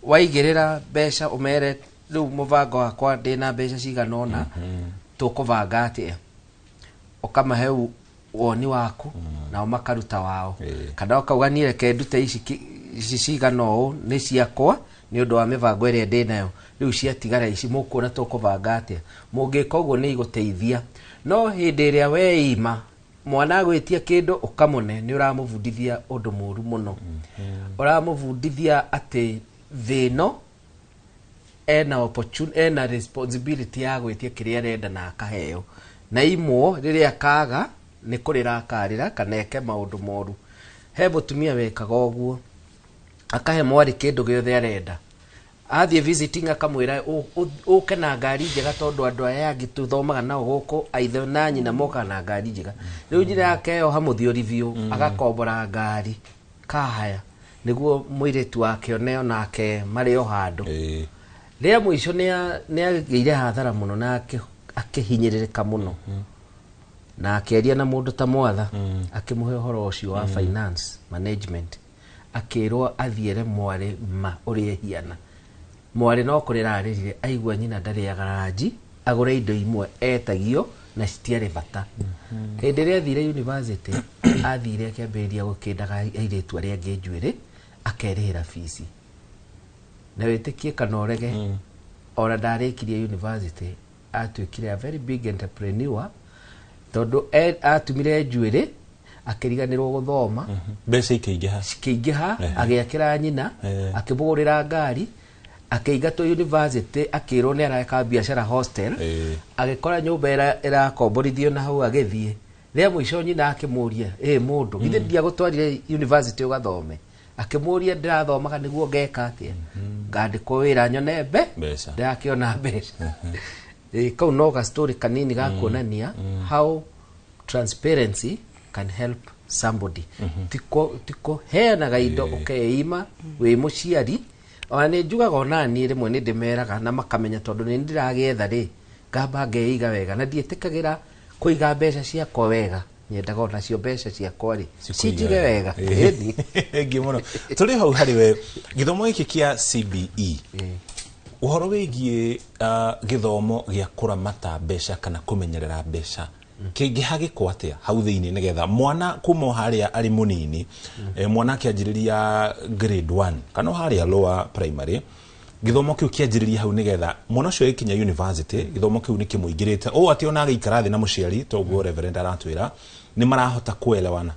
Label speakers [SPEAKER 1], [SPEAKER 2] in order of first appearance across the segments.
[SPEAKER 1] waigirira mbeca umere riu mubango wakwa ndina mbeca cigana ona tukubanga atia ukamahe woni waku na makaruta wao kana ukauga ni reke ndute ici cigana o ni ciakwa ni undu wa mibango ire ndinayo riu ciatigara ici mukuona tukubanga atia mungika uguo ni iguteithia no hindi iria we ima mwana gwitia kindu ukamune ni uramubundithia undu muru muno uramubundithia ati thino ena opportunity ena responsibility ya gwitia kiria renda na akaheo na imwo riria kaga ni kurira akarira kaneke maundu moru he mutumia wekaga uguo akahe mwari kindu giothe arenda athie visiting akamwira uke na ngari njega tondu andu aya angi tuthomaga nao guku aithe na nyina moka na ngari njega riu njira yake yo hamuthiorithio agakombora ngari kahaya niguo muiretu wake oneo nake mario handu ria mwisho ni ageire hathara muno na akihinyiririka muno na akeria na mundu ta mwatha akimuhe horo ucio wa finance management akirwo athiere mwari ma uri hiana mwari no kurira aririre aigua nyina ndari ya garaji agure indo imwe etagio na citiare bata hindi ria thire university athire akiambiria gukindaga airetu aria angi njuire akerihira fees na witikie kana orege ora ndarikirie university atwikire a very big entrepreneur tondu atumire njuire akiriganirwo guthoma
[SPEAKER 2] mbeca
[SPEAKER 1] ikiingiha agiakira nyina akibugurira ngari akeigato university akirwo ni araka biashara hostel agikora nyumba irakomborithio na hau agithie ria mwisho nyina akimuria mundu githe ndia gutwarire university ugathome akimuria ndirathomaga niguo ngeka atia ngandikwo wira nyone mbeca ndakiona mbeca kau no ga story kanini ga kuonania how transparency can help somebody tiko heanaga indo ukeima wi muciari ona ni njugaga ona ni rimwe ni ndimeraga na makamenya tondu ni ndiragetha ri ngamba ngeiga wega na ndietikagira kuiga mbeca ciakwa wega nyendaga ona cio mbeca ciakwa ri cinjige wega eni
[SPEAKER 2] ngimono tuli hau hariwe githomo giki kia CBE uhoro wigie githomo gia kuramata mbeca kana kumenyerera mbeca kingi hagikwo atia hau thiini nigetha mwana kuma haria ari munini mwana kianjiriria grade 1 kana haria lower primary githomo kiu kianjiriria hau nigetha mwana ucio ikinya university githomo kiu ni kimuingirite o ati ona agikara thi na muciari toguo reverend aratwira ni marahota kuelewana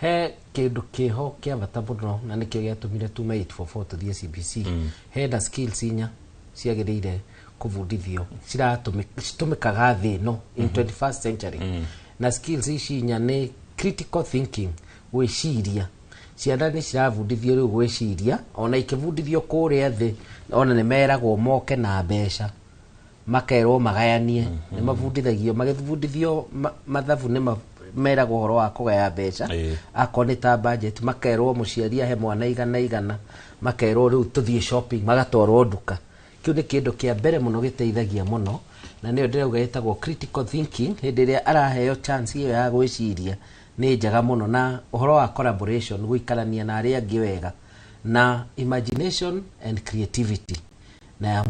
[SPEAKER 1] he kindu kiho kia bata muno na nikio giatumire tu 844 tuthie CBC he na skills inya ciagirire kuvundithio citumikaga thi no in 21st century na skills ici nya ni critical thinking gwiciria ciana ni ciravundithio riu gwiciria ona ikivundithio kuria thi ona ni meragwo moke na mbeca makerwo magayanie ni mavundithagio magivundithio mathabu ni meragwo horo wa kugaya mbeca akonita budget makerwo muciaria he mwana igana makerwo riu tuthie shopping magatwarwo nduka kiu ni kindu kia mbere muno giteithagia muno na niyo ndirauga itagwo critical thinking hindi ria araheo chance iyo ya gwiciria ni njaga muno na uhoro wa collaboration guikarania na aria angi wega na imagination and creativity na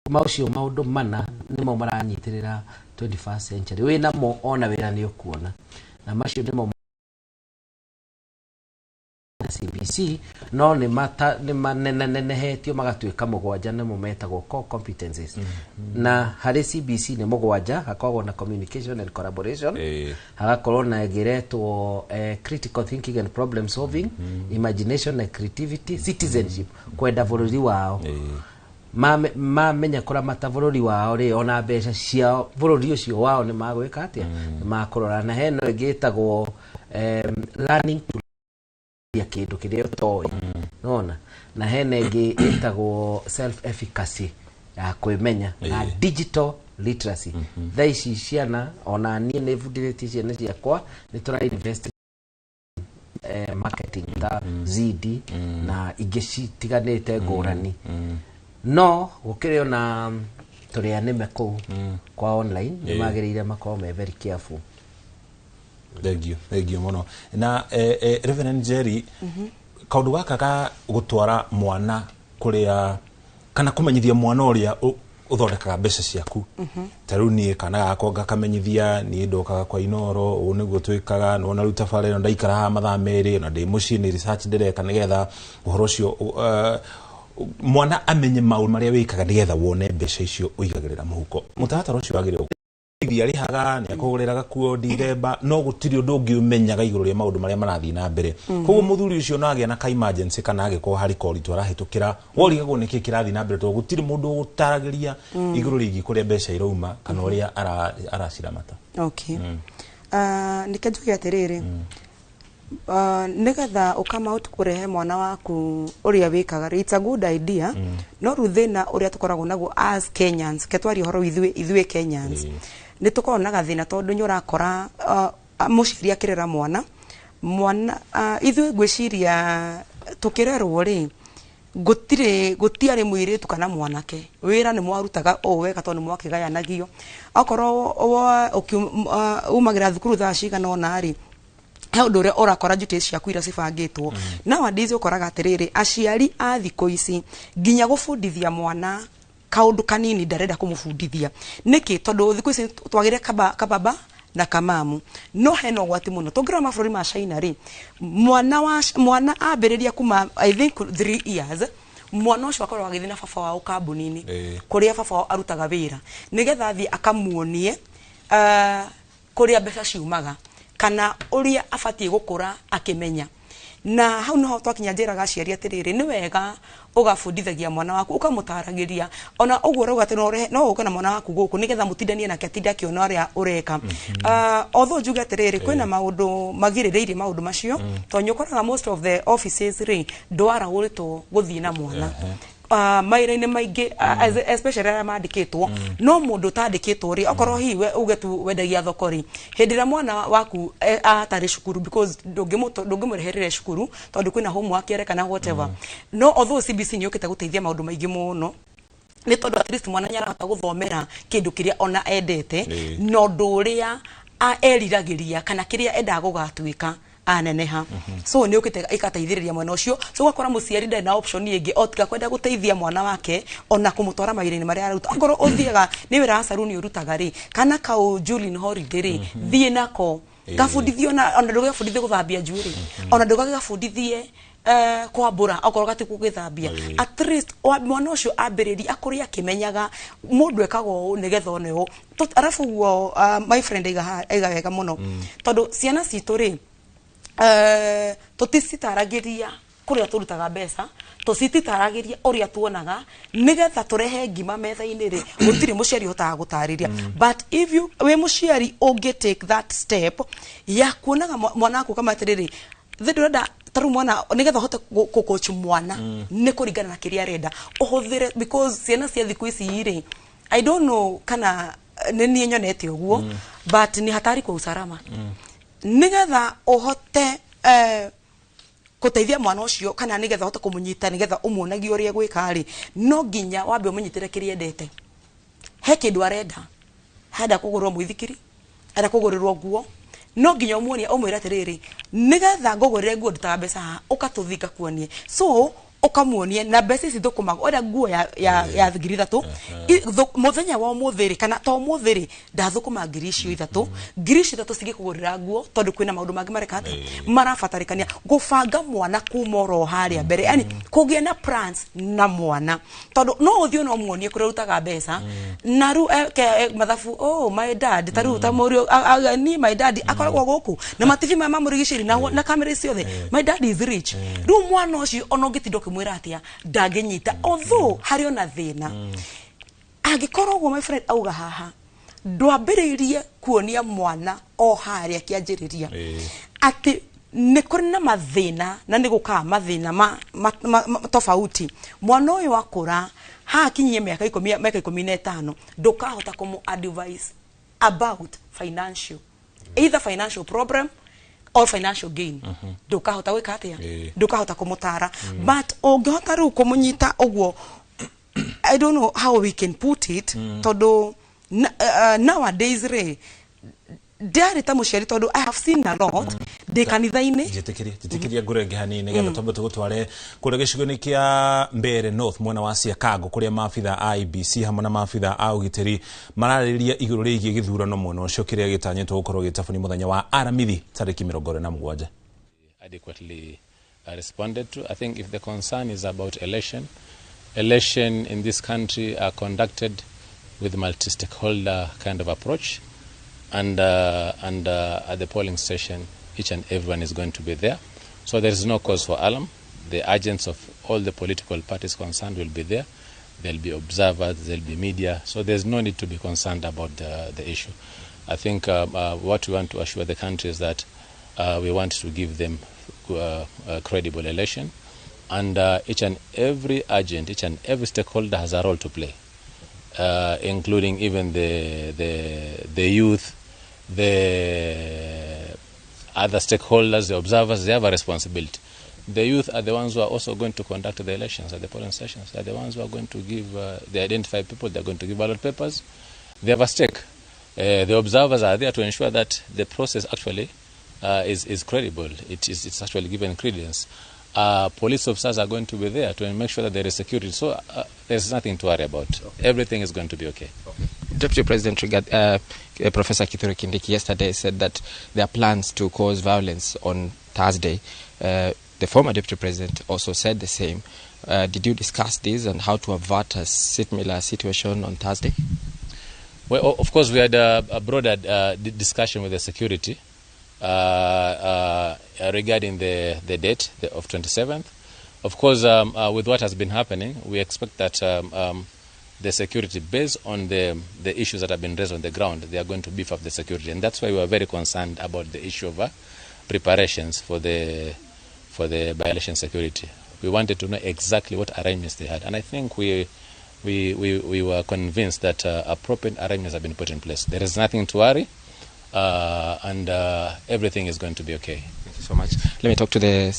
[SPEAKER 1] maucio maundu mana nimo maranyitirira 21st century wina mo ona wira ni ukuona na macio nimo CBC no ni manenenenhetio magatwika mugwanja nimo metagwo core competencies na hari CBC ni mugwanja hakoragwo na communication and collaboration hagakorwo na giretwo critical thinking and problem solving imagination and creativity citizenship kwenda bururi wao menya kuramata bururi wao ri ona mbeca cia bururi ucio wao ni magwika atia makurora na heno igitagwo learning to ya kindu kiria utoi nona na hene ngi itagwo self efficacy ya kwimenya na digital literacy thaici ciana ona nie ne vudility ciana ciakwa ni tura invest marketing ta ZD na igici tiganite ngurani no gukirio na turia nime ku kwa online ni magirire makao me very careful.
[SPEAKER 2] Thank you mono na Reverend Jerry kaundu gaka ga gutwara mwana kuria kana kumenyithia mwana uria uthondekaga mbeca ciaku taru nie kana gako gakamenyithia ni ndokaga kwa Inoro uniguo twikaga nona ruta fare no ndaikara ha mathaa meri na ndi muci ni research ndireka nigetha uhoro cio mwana amenye maundu maria wikaga nigetha wone mbeca icio uigagirira muhuko mutatara ucio wagire ari haga ni akuguriraga kuo December no gutiri undu ungiumenyaga iguru ria maundu maria marathi na mbere koguo muthuri ucio no agia na ka emergency kana agiko hari koritu arahitukira worigagwo niki kirathi na mbere to gutiri mundu gutaragiria iguru rigi kuria mbeca irauma kana uria araciramata.
[SPEAKER 3] Okay. Nikajukia atiriri nigetha ukama utukurehe mwana waku uria wikaga it's a good idea no ruthina uria tukoragwo naguo as Kenyans ketwari horo ithuĩ Kenyans ni tukorwo na gathina tondu nyurakora muciria kirera mwana ithuĩ gwiciria tukirerwo ri gutiari mwiritu kana mwanake wira ni mwarutaga wega tondu mwakigayanagio akorwo umagira thukuru thaa cigana ona ri he undu uria urakora duties ciaku ira cibangitwo nowadays ukoraga atiriri aciari a thikũ ici nginya gũbundithia mwana kaundu kanini ndarenda kumubundithia niki tondu thikũ ici twagire kababa na kamamu no heno gwati muno tungira mabũrũri ma China ri mwana ambĩrĩria kuma I think 3 years mwana ucio akorwo agithii na baba wao kambuni-ini kuria baba wao arutaga wira nigetha athie akamuonie kuria mbeca ciumaga kana uria afatie gukura akimenya na hau no twakinya njiraga aciari atiriri ni wega ugabundithagia mwana waku ukamutaragiria ona uguo rauga ati no uke na mwana waku guku nigetha mutindanie nake atinda kiona uria ureka although njuga atiriri kwina maundu magirireirie maundu macio to nyokoraga most of the offices ri ndwara urito guthii na mwana maira-ini maingi especially ara mandikitwo no mundu tandikitwo ri okorwo hiwe uge tu wendagia thoko ri hindira mwana waku atari cukuru because ndungimurehera cukuru tondu kwina homework kana whatever no although CBC ni yokite guteithia maundu maingi muno ni tondu at least mwana nyarahota guthomera kindu kiria ona endete no nduria eriragiria kana kiria enda gugatuika aneneha so ni ukite ikateithiriria mwana ucio so gwakora muciari nda na option ingi otika kwenda guteithia mwana wake ona kumutwara mairini maria aruta ngoro uthiaga ni wira saluni urutaga ri kana ka Julian holiday ri thie nako gabundithio na ona nduga gabundithio guthambia njuiri ona nduga gabundithie kwambura okorwo gati kugithambia at least mwana ucio ambiriri akuria kimenyaga mundu ekago nigetha oneo arafu guo my friend aiga wega muno tondu ciana citu ri tutitaragiria kuria turutaga mbeca tutitaragiria uria tuonaga nigetha turehe ngima metha-ini ri gutiri muciari hotaga gutariria but if you we muciari unge take that step ya kuonaga mwana waku kama atiriri thirenda taru mwana nigetha hote coach mwana ni kuringana na kiria renda uhuthire because ciana cia thiku ici ri I don't know kana ni nyonete uguo but ni hatari kwa usalama nigetha uhote kuteithia mwana ucio kana nigetha hote kumunyita nigetha umuonagia uria gwika ri no nginya wambe umunyitire kiria endete he kindu arenda hada kugurwo muithikiri hada kugurirwo nguo no nginya umuonia umwira atiriri nigetha ngugurire nguo ndutaga mbeca ukatuthika kuonie so ukamuonie na mbeca ici thukumaga oda nguo ya ngiri 3 muthenya wa muthiri kana to muthiri ndathukuma ngiri icio 3 ngiri icio 3 cigikugurira nguo tondu kwina maundu mangi marekata marabatarikania gubanga mwana kumoro haria mbere yani kugia na plans na mwana tondu no uthio no muonie kurutaga mbeca na ru mathafu my dad taru tamurio ni my dad akoragwo guku na mativi ma mamurigiciri na kamera ciothe my dad is rich ru mwana ucio onongitindo mwira atia ndagenyita although hari ona thina agikorwo my friend auga haha ndwambiririe kuonia mwana o haria kianjiriria ati ni kuri na mathina na ni guka mathina tofauti mwana uyu akura hakinyie miaka 15 ndukahota kumu advise about financial either financial problem or financial gain ndukahota gwika atia ndukahota kumutara but ungihota ru kumunyita uguo I don't know how we can put it todo nowadays re ndari ta muciari tondu I have seen a lot de kanitha-ini
[SPEAKER 2] jitikiria ngurenge hanini getha tombe tugutware kure gicigo-ini kia Mbeere North mwena wa Siakago kuria maabitha a IEBC hamwe na maabitha a ugitiri marariria iguru rigie githurano mwena ucio kiria gitanyitwo gukorwo gitabuni muthenya wa aramithi tariki 27
[SPEAKER 4] adequately responded to. I think if the concern is about election in this country are conducted with multi-stakeholder kind of approach, and at the polling station, each and everyone is going to be there. So there is no cause for alarm. The agents of all the political parties concerned will be there. There'll be observers, there'll be media. So there's no need to be concerned about the issue. I think what we want to assure the country is that we want to give them a credible election. And each and every agent, each and every stakeholder has a role to play, including even the youth, the other stakeholders, the observers. They have a responsibility. The youth are the ones who are also going to conduct the elections at the polling stations. They are the ones who are going to give, they identify people, they are going to give ballot papers. They have a stake. The observers are there to ensure that the process actually is credible. It's actually given credence. Police officers are going to be there to make sure that there is security. So there's nothing to worry about. Okay. Everything is going to be okay.
[SPEAKER 5] Deputy President Professor Kithure Kindiki yesterday said that there are plans to cause violence on Thursday. The former Deputy President also said the same. Did you discuss this and how to avert a similar situation on Thursday?
[SPEAKER 4] Well, of course, we had a broader discussion with the security regarding the date of 27th. Of course, with what has been happening, we expect that the security, based on the issues that have been raised on the ground, they are going to beef up the security. And that's why we are very concerned about the issue of preparations for the by-election security. We wanted to know exactly what arrangements they had. And I think we were convinced that appropriate arrangements have been put in place. There is nothing to worry. And everything is going to be okay.
[SPEAKER 5] Thank you so much. Let me talk to the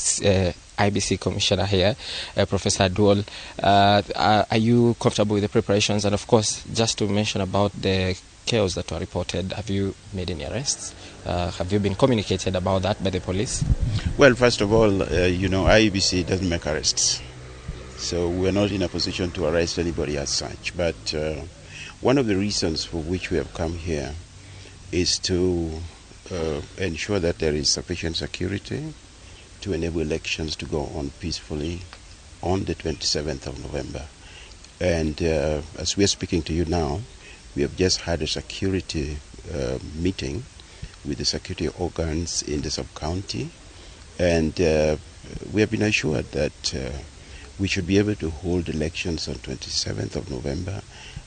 [SPEAKER 5] IBC commissioner here, Professor Duol. Are you comfortable with the preparations? And of course, just to mention about the chaos that were reported, have you made any arrests? Have you been communicated about that by the police?
[SPEAKER 6] Well, first of all, IEBC doesn't make arrests. So we're not in a position to arrest anybody as such. But one of the reasons for which we have come here is to ensure that there is sufficient security to enable elections to go on peacefully on the 27th of November. And as we are speaking to you now, we have just had a security meeting with the security organs in the sub-county, and we have been assured that we should be able to hold elections on 27th of November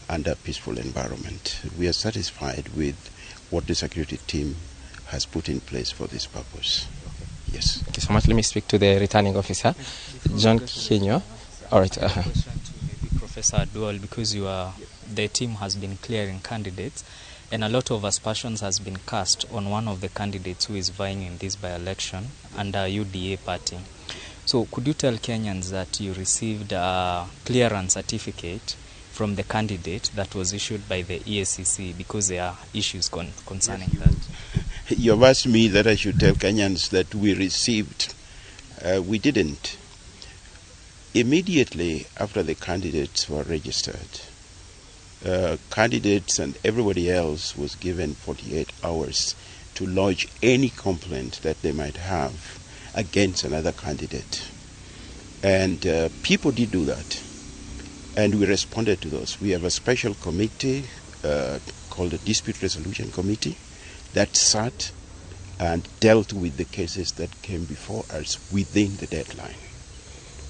[SPEAKER 6] under a peaceful environment. We are satisfied with what the security team has put in place for this purpose. Yes.
[SPEAKER 5] Thank you so much. Let me speak to the returning officer, John Kinyo. All right.
[SPEAKER 7] Professor Duol, because the team has been clearing candidates, and a lot of aspersions has been cast on one of the candidates who is vying in this by-election under UDA party. So could you tell Kenyans that you received a clearance certificate from the candidate that was issued by the EACC, because there are issues concerning that?
[SPEAKER 6] You have asked me that I should tell Kenyans that we received. We didn't. Immediately after the candidates were registered, candidates and everybody else was given 48 hours to lodge any complaint that they might have against another candidate. And people did do that. And we responded to those. We have a special committee called the Dispute Resolution Committee that sat and dealt with the cases that came before us within the deadline.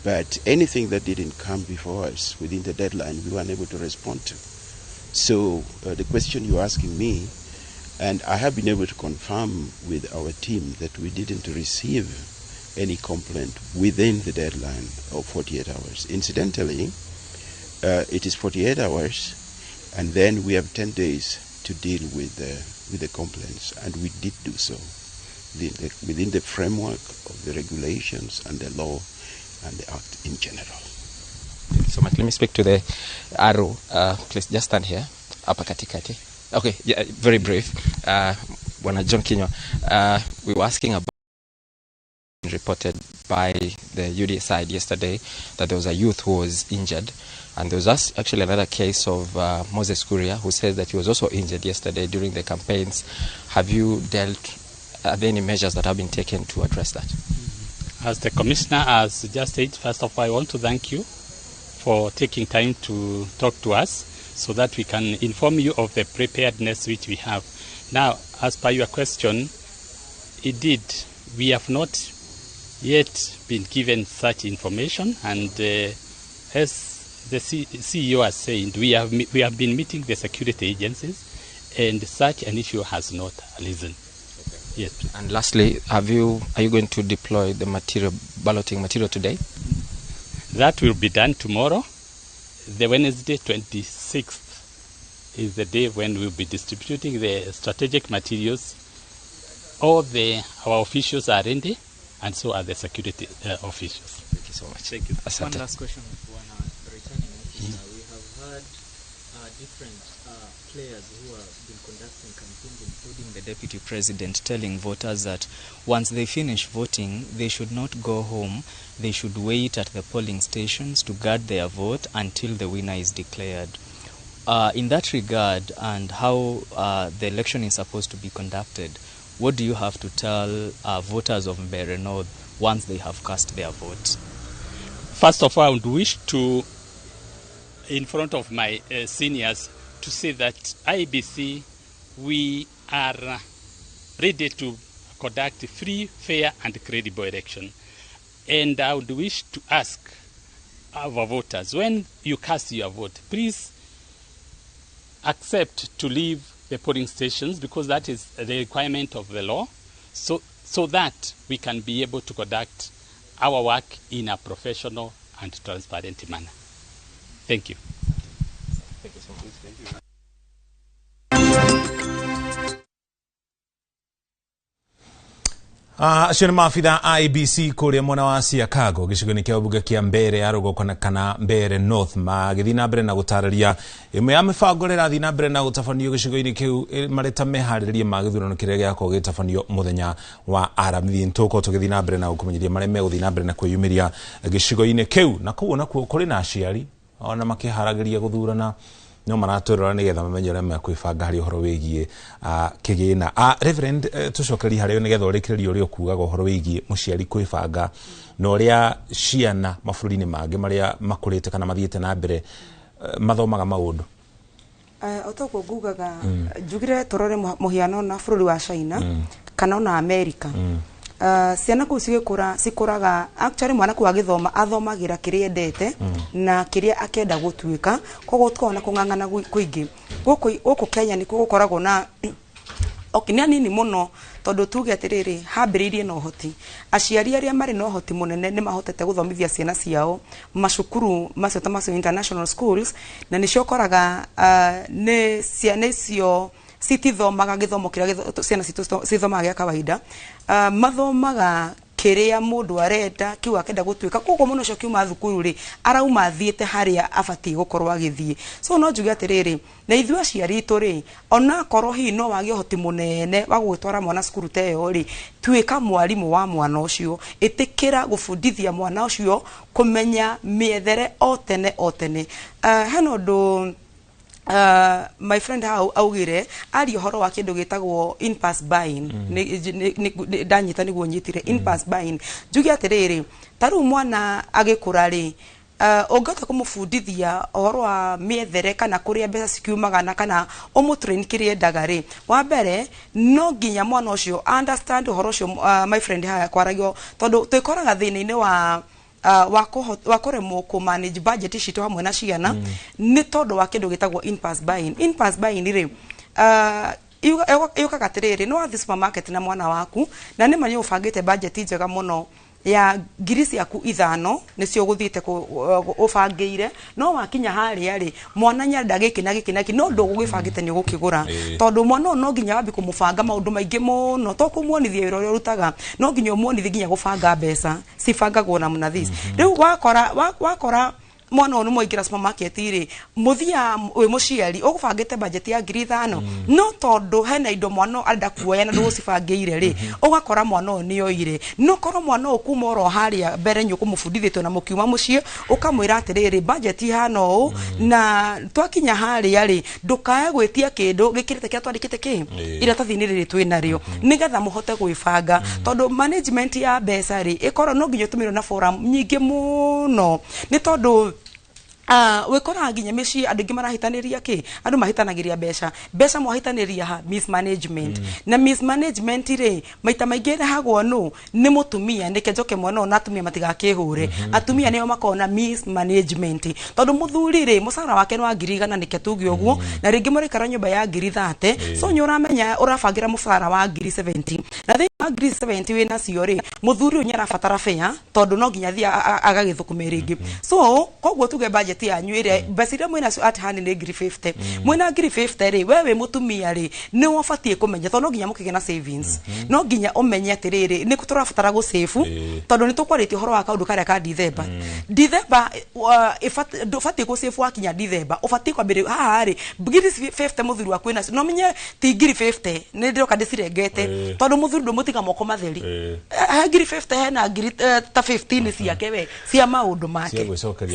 [SPEAKER 6] But anything that didn't come before us within the deadline, we were unable to respond to. So the question you're asking me, and I have been able to confirm with our team that we didn't receive any complaint within the deadline of 48 hours. Incidentally, it is 48 hours, and then we have 10 days to deal with the complaints, and we did do so within the framework of the regulations and the law and the act in general.
[SPEAKER 5] Thank you so much. Let me speak to the RO. Please just stand here. Apa katikati. Okay, yeah, very brief. Bwana John Kinyua, we were asking about reported by the UDA side yesterday that there was a youth who was injured, and there was actually another case of Moses Kuria who says that he was also injured yesterday during the campaigns. Have you are there any measures that have been taken to address that?
[SPEAKER 8] As the Commissioner has just said, first of all, I want to thank you for taking time to talk to us so that we can inform you of the preparedness which we have. Now, as per your question, indeed, we have not yet been given such information, and as the CEO has said, we have been meeting the security agencies, and such an issue has not arisen. Yes.
[SPEAKER 5] And lastly, are you going to deploy the balloting material today?
[SPEAKER 8] That will be done tomorrow. The Wednesday 26th is the day when we'll be distributing the strategic materials. All our officials are ready, and so are the security officials.
[SPEAKER 5] Thank you so much.
[SPEAKER 8] Thank you.
[SPEAKER 7] One last question. Returning officer, we have heard different players who have been conducting campaigns, including the deputy president, telling voters that once they finish voting, they should not go home. They should wait at the polling stations to guard their vote until the winner is declared. In that regard, and how the election is supposed to be conducted, what do you have to tell voters of Mbeere North once they have cast their vote?
[SPEAKER 8] First of all, I would wish to, in front of my seniors, to say that IBC, we are ready to conduct a free, fair, and credible election. And I would wish to ask our voters, when you cast your vote, please accept to leave the polling stations, because that is the requirement of the law, so that we can be able to conduct our work in a professional and transparent manner. Thank you.
[SPEAKER 5] Thank you so much. Thank you.
[SPEAKER 2] Acio nĩ maabitha IBC kũrĩa mwena wa Siakago gĩcigo-inĩ kĩa ũmbunge kĩa Mbeere ya rũgongo kana Mbeere North magĩthiĩ na mbere na gũtarĩria ĩmwe ya mĩbango ĩrĩa ĩrathiĩ na mbere na gũtabanio gĩcigo-inĩ kĩu marĩ ta meharĩrĩria ma gĩthurano kĩrĩa gĩakorwo gĩtabanio mũthenya wa aramithi. Nĩtũgũkorwo tũgĩthiĩ na mbere na gũkũmenyithia marĩa megũthiĩ na mbere na kwĩyumĩria gĩcigo-inĩ kĩu, na kũu nakuo kũrĩ na aciari ona makĩharagĩria gũthurana no maratwĩrora nĩgetha mamenye ũrĩa mekwĩbanga harĩ ũhoro wĩgiĩ kĩgĩna. Reverend, tũcokerie harĩ nĩgetha ũrĩkĩrĩrie ũrĩa ũkugaga ũhoro wĩgiĩ mũciari kwĩbanga na ũrĩa ciana mabũrũri-inĩ mangĩ marĩa makũrĩte kana mathiĩte na mbere mathomaga maũndũ.
[SPEAKER 3] Otoguo ngugaga njugire tũrore mũhiano na bũrũri wa China kana ona America. Ciana kũu cikũraga actually mwana kũu agĩthoma athomagira kĩrĩa endete na kĩrĩa akenda gũtuĩka, koguo tukona kũng'ang'ana kũingĩ gũkũ Kenya nĩ gũkoragwo na okinya nini mũno, tondũ tuge atĩrĩrĩ hambĩrĩirie na ũhoti. Aciari arĩa marĩ na ũhoti mũnene nĩ mahotete gũthomithia ciana ciao macukuru macio ta macio international schools, na nĩcio ũkoraga nĩ ciana icio citithomaga gĩthomo kĩrĩa ciana cithomaga gĩa kawaida, mathomaga kĩrĩa mũndũ arenda kiu akenda gũtuĩka. Koguo mũno ũcio kiuma thukuru rĩ arauma athiĩte harĩa abatiĩ gũkorwo agĩthiĩ. So no njuge atĩrĩrĩ, na ithuĩ aciari itũ rĩ ona korwo hihi no wagĩa ũhoti mũnene wa gũgĩtwara mwana cukuru ta ĩyo rĩ, tuĩka mwarimũ wa mwana ũcio, ĩtĩkĩra gũbundithia mwana ũcio kũmenya mĩethere o tene. Hena ũndũ my friend how augire ari horo wa kindu gitagwo in pass buying ndanyita niguo nyitire in pass buying. Njugi atiriri taru mwana agikura ri ongata kumufundithia horo wa miethere kana kuria mbeca cikiumaga na kana omutrain kirie ndagari wa mbere no nginya mwana ucio understand horo ucio my friend haya kwaragio tondu twikoraga thina-ini wa wakoremwo ku manage budget citũ hamwe na ciana nĩ tondũ wa kĩndũ gĩtagwo in pass buying. In pass buying rĩ yukaga atĩrĩrĩ no wathi supermarket na mwana waku na nĩ manyo ũbangĩte budget njega mũno ya ngiri ciaku 5 nĩcio gũthiĩte ũbangĩire, no wakinya harĩa rĩ mwana nyarenda gĩkĩ na gĩkĩ no ndũgũgĩbangĩte nĩ ũgũkĩgũra, tondũ mwana no nginya wambi kũmũbanga maũndũ maingĩ mũno to kũmuonithia wĩra ũrĩa ũrutaga, no nginya ũmuonithie nginya gũbanga mbeca cibangagwo na muna this. Rĩu wakora mwana onu moigira supermarket ri muthia we muciari ugubangite budget ya 5,000 no tondu hena indo mwana alda kuoya na nducibangire ri ugakora mwana ni oire no koro mwana okuma ro haria mbere nyukumufundithitwe na mukiuma mucie ukamwira atiriri budget hano na twakinya haria ri ndukae gwitia kindu gikirite kia twandikite ki iratathi-ini riri twina rio nigetha muhote gwibanga tondu management ya mbeca ri ikoro no nginya tumirwo na forum nyingi muno ni tondu wekora nginya mici andu ngi marahitaniria ki andu mahitanagiria mbeca mwahitaniria ha mismanagement na mismanagement ri maita maingi hagwo no ni mutumia nike njoke mwana ona atumia matigakihure atumia nio makona mismanagement tondu muthuri ri musara wake no 1,000 nike tugi ogwo na ringi muri kara nyumba ya 30 so nyoramenya urabangira musara wa 70 na thi 70 wina cio ri muthuri unyara fatara fea tondu no nginya thia agagithukume ringi so kogwo tuge budget ya nywire basira mwina at hand ni 50 mwina 50 ri wewe mutumia ri ni wafatie kumenya tondu nginya mukigena savings no nginya umenye atiriri ni kuturafatara go save tondu ni tukwarite horo wa kaundu karia ka December fatie go save wakinya December ufatie kwambire haha ri ngiri 50 muthuri wa kwina no menye ti ngiri 50 ni ndiroka ndicirengete tondu muthuri ndo mutiga moko matheri ngiri 50 hena ngiri ta 15 ciake we cia maundu make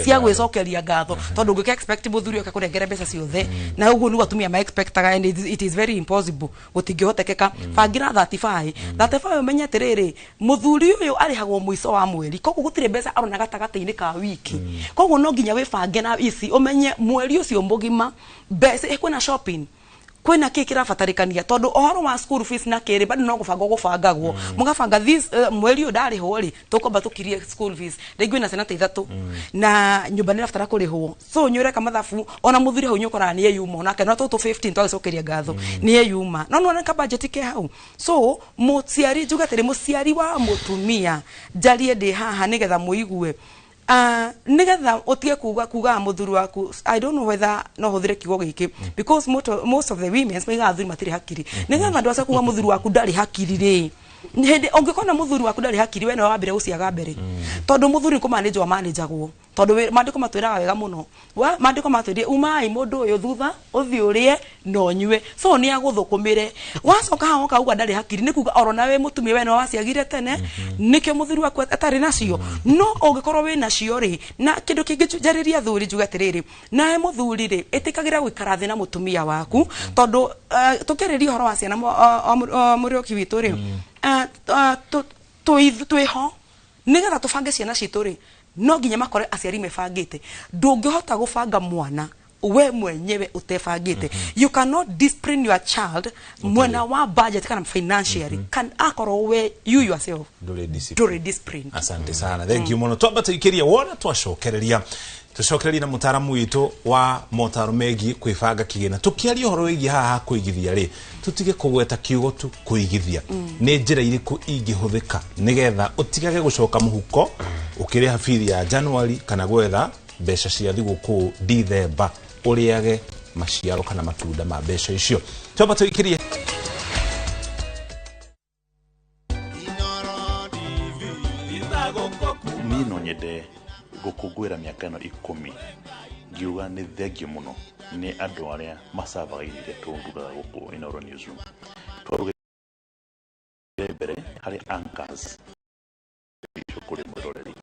[SPEAKER 3] cia gwicokeria ngatho tondu ngike expect muthuri oke kurengera mbeca ciothe na uguo ni atumia ma expectaga and it is very impossible gutingihotekeka bangira 35 umenye atiriri muthuri uyu arihagwo mwiso wa mweri koguo gutire mbeca arona gatagata-ini ka wiki koguo no nginya wibange na ici umenye mweri ucio mugima mbeca kwina shopping kwina kikira fatarikania tondu ohoro wa school fees na kiri bado no gubangagwo mugabanga this mweri udari hori tukomba tukirie school fees rĩngĩ na senata 3 na nyumba nĩ rabatara kũrĩhwo so nyure kama thabu ona muthuri hau nyukora ni yuma na kana toto 15 twagicokeria ngatho ni yuma no no ka budget ke hau so muciari juga tiri muciari wa mutumia jarie ndi haha nigetha muigue nigetha utige kuga muthuri waku I don't know whether no huthire kigo giki because most of the women maiga athuri matiri hakiri nigetha ndwasa kuga muthuri waku ndari hakiri ri hende ongikona muthuri waku ndari hakiri we no wambire uciaga mbere tondu muthuri ko manage wa managagwo tondu mandiko matwira wega muno wa mandiko matwire umai mundu uyu thutha uthiurie no nyue so ni aguthukumire wacoka hawo kauga ndari hakiri ni kuga orona we mutumia we no waciagire tene nikyo muthuri waku atari nacio no ongikorwo we nacio ri na kindu kingi jariria thuri juga tiriri nae muthuri ri itikagira gwikara thi na mutumia waku tondu tukiriria horo wa ciana murioki witu ri twiho nigetha tubange ciana citu ri no nginya makore aciari mebangite ndungihota gubanga mwana we mwenyewe utebangite you cannot discipline your child mwena wa budget kana financially can akoro we you yourself do discipline.
[SPEAKER 2] Asante sana, thank you muno. Twamba tuikiria wona twacokereria na mutaramu witu wa motaro megi kwibanga kigina tukiaria horo wigi haha kuigithia ri tutige kugweta kiugo tu kuigithia ni njira iriku ingihuthika nigetha utigage gucoka muhuko ukiriha fee ya January kana gwetha mbeca cia thiguku December uriage maciaro kana matunda ma mbeca icio. Twamba tuikirie
[SPEAKER 9] mino nyede gukungwira miaka ino 10 ngiuga ni thengio muno ni andu aria masabaga iria tundura guku Inooro Newsroom twaruge mbere hari anchors kuri muroreri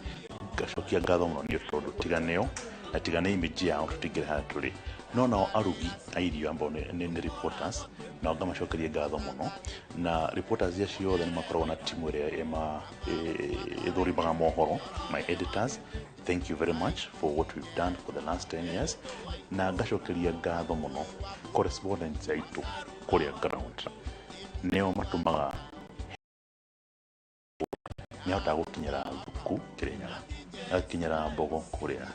[SPEAKER 9] gacokia ngatho muno ni tondu tiganeo na tigane image yao tutigire ha turi no nao arugi airio ambao ni reporters na ngamacokeria ngatho muno na reporters ya ciothe ni makorwo na timu ria ithurimaga mohoro my editors. Thank you very much for what we've done for the last 10 years. Na ngacokeria ngatho muno correspondents aitu kuria ground neo matumaga nyota gukinyira thuku Kirinyaga akinyira Mbogo kuria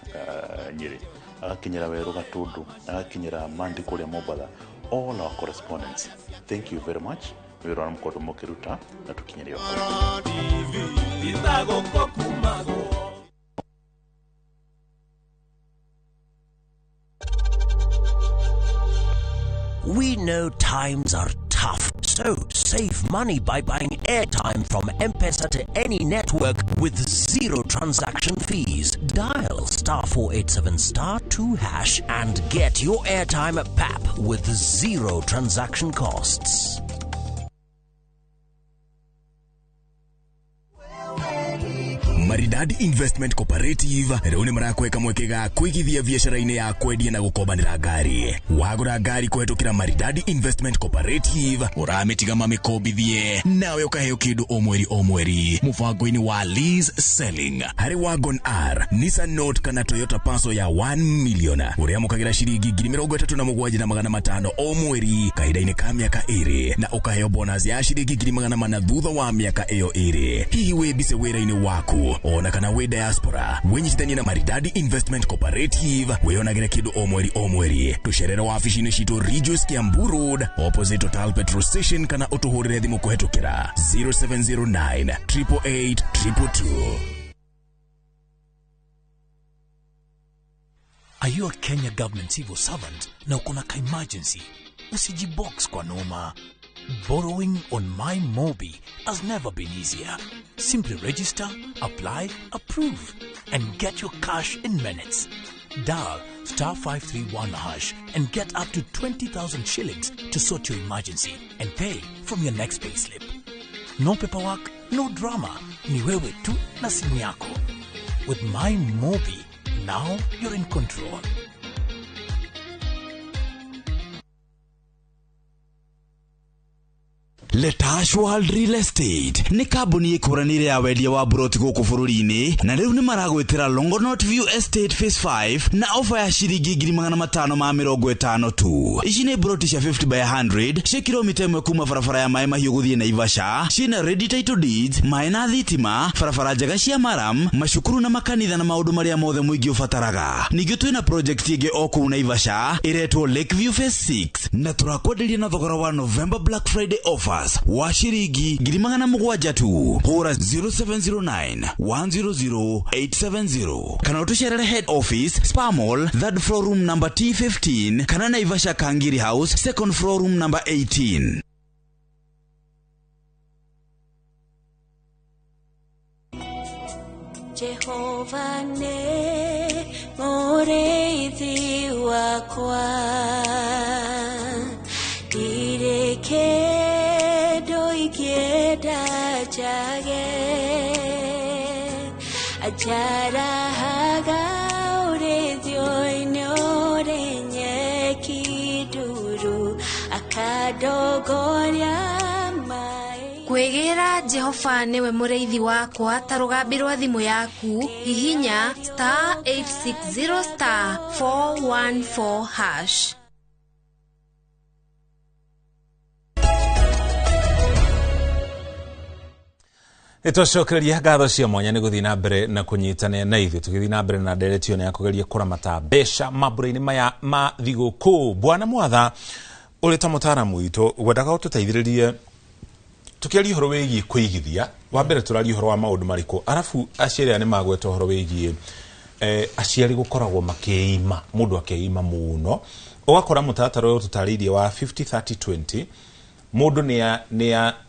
[SPEAKER 9] Nyeri akinyira Weru Gatundu akinyira Mandi kuria Mombatha. All our correspondents, thank you very much. We run mkodo mokiruta na tukinyira
[SPEAKER 10] We know times are tough, So, save money by buying airtime from M-Pesa to any network with zero transaction fees. Dial *487*2# and get your airtime PAP with zero transaction costs.
[SPEAKER 11] Maridadi Investment Cooperative rĩu nĩ marakweka mwekega kuigithia biashara-inĩ ya kwendia na gũkombanĩra ngari. Wagũra ngari kũhetũkĩra Maridadi Investment Cooperative ũramĩtiga mamĩkombithie nawe ũkaheo kĩndũ o mweri mũbango-inĩ wa lease selling. Harĩ Wagon R, Nissan Note kana Toyota Passo ya 1 million ũrĩa mũkagĩra ciringi 37,500 o mweri kahinda-inĩ ka mĩaka 2 na ũkaheo bonus ya ciringi 400,000 thutha wa mĩaka ĩyo 2. Hihi wĩ bice wĩra-inĩ waku ona kana we diaspora wenyitithanie na Maridadi Investment Cooperative weyonagĩre kĩndũ o mweri tucerere wabici-inĩ citũ Regius Kiambu Road opposite Total Petrol Station kana ũtũhũrĩre thimũ kũhetũkĩra 0709 888 222.
[SPEAKER 10] Are you a Kenya government civil servant na uko na emergency? Usijibox kwa noma. Borrowing on MyMobi has never been easier. Simply register, apply, approve, and get your cash in minutes. Dial *531# and get up to 20,000 shillings to sort your emergency and pay from your next payslip. No paperwork, no drama. Ni wewe tu na simu yako. With MyMobi, now you're in control.
[SPEAKER 12] Letash World Real Estate ni kambuni ikuranire ya wendia wa buroti guku bururi-ini na riu ni maragwitira Longonot View Estate Phase 5 na ofa ya shiringi 550 tu. Ici ni buroti cia 50 by 100 cia kilomita 1 kuma barabara ya Mai Mahiu guthie Naivasha, cina ready title deeds, mai na thitima, barabara njega cia maram, macukuru na makanitha na maundu maria mothe muingi ubataraga. Ningĩ twina project ingi o kuu Naivasha iretwo Lakeview Phase 6 na turakwenderia na thogora wa November Black Friday offer wa shiringi 700 tu. Hora 0709 100 870 kana utusherere head office Spar Mall, third floor room number T15 kana Naivasha Kangiri House, second floor room number 18.
[SPEAKER 13] Jehova ne mureithi wakwa ireke doikeda jage ajara haga urethio inore nyeki duru akadogoria
[SPEAKER 14] Kwegera Jehova newe mureithi wakwa tarugambirwa thimu yaku hihinya *860 *414#.
[SPEAKER 2] Nitũcokereria ngatho cia mwanya nĩ gũthiĩ na mbere na kũnyitana na ithuĩ tũgĩthiĩ na mbere na nderetio ya kũgeria kũramata mbeca mambura-inĩ maya ma thigũkũ. Bwana Mwatha ũrĩ ta mũtaaramu witũ wendaga ũtũteithĩrĩrie tukiaria horo wĩgiĩ kũigithia. Wa mbere tũraria horo wa maũndũ marĩkũ, arabu aciari nĩ magweta horo wĩgiĩ aciari gũkoragwo makĩima, mũndũ akĩima mũno. Ũgakora mũtaratara ũyũ tũtarĩirie wa 50-30-20 mũndũ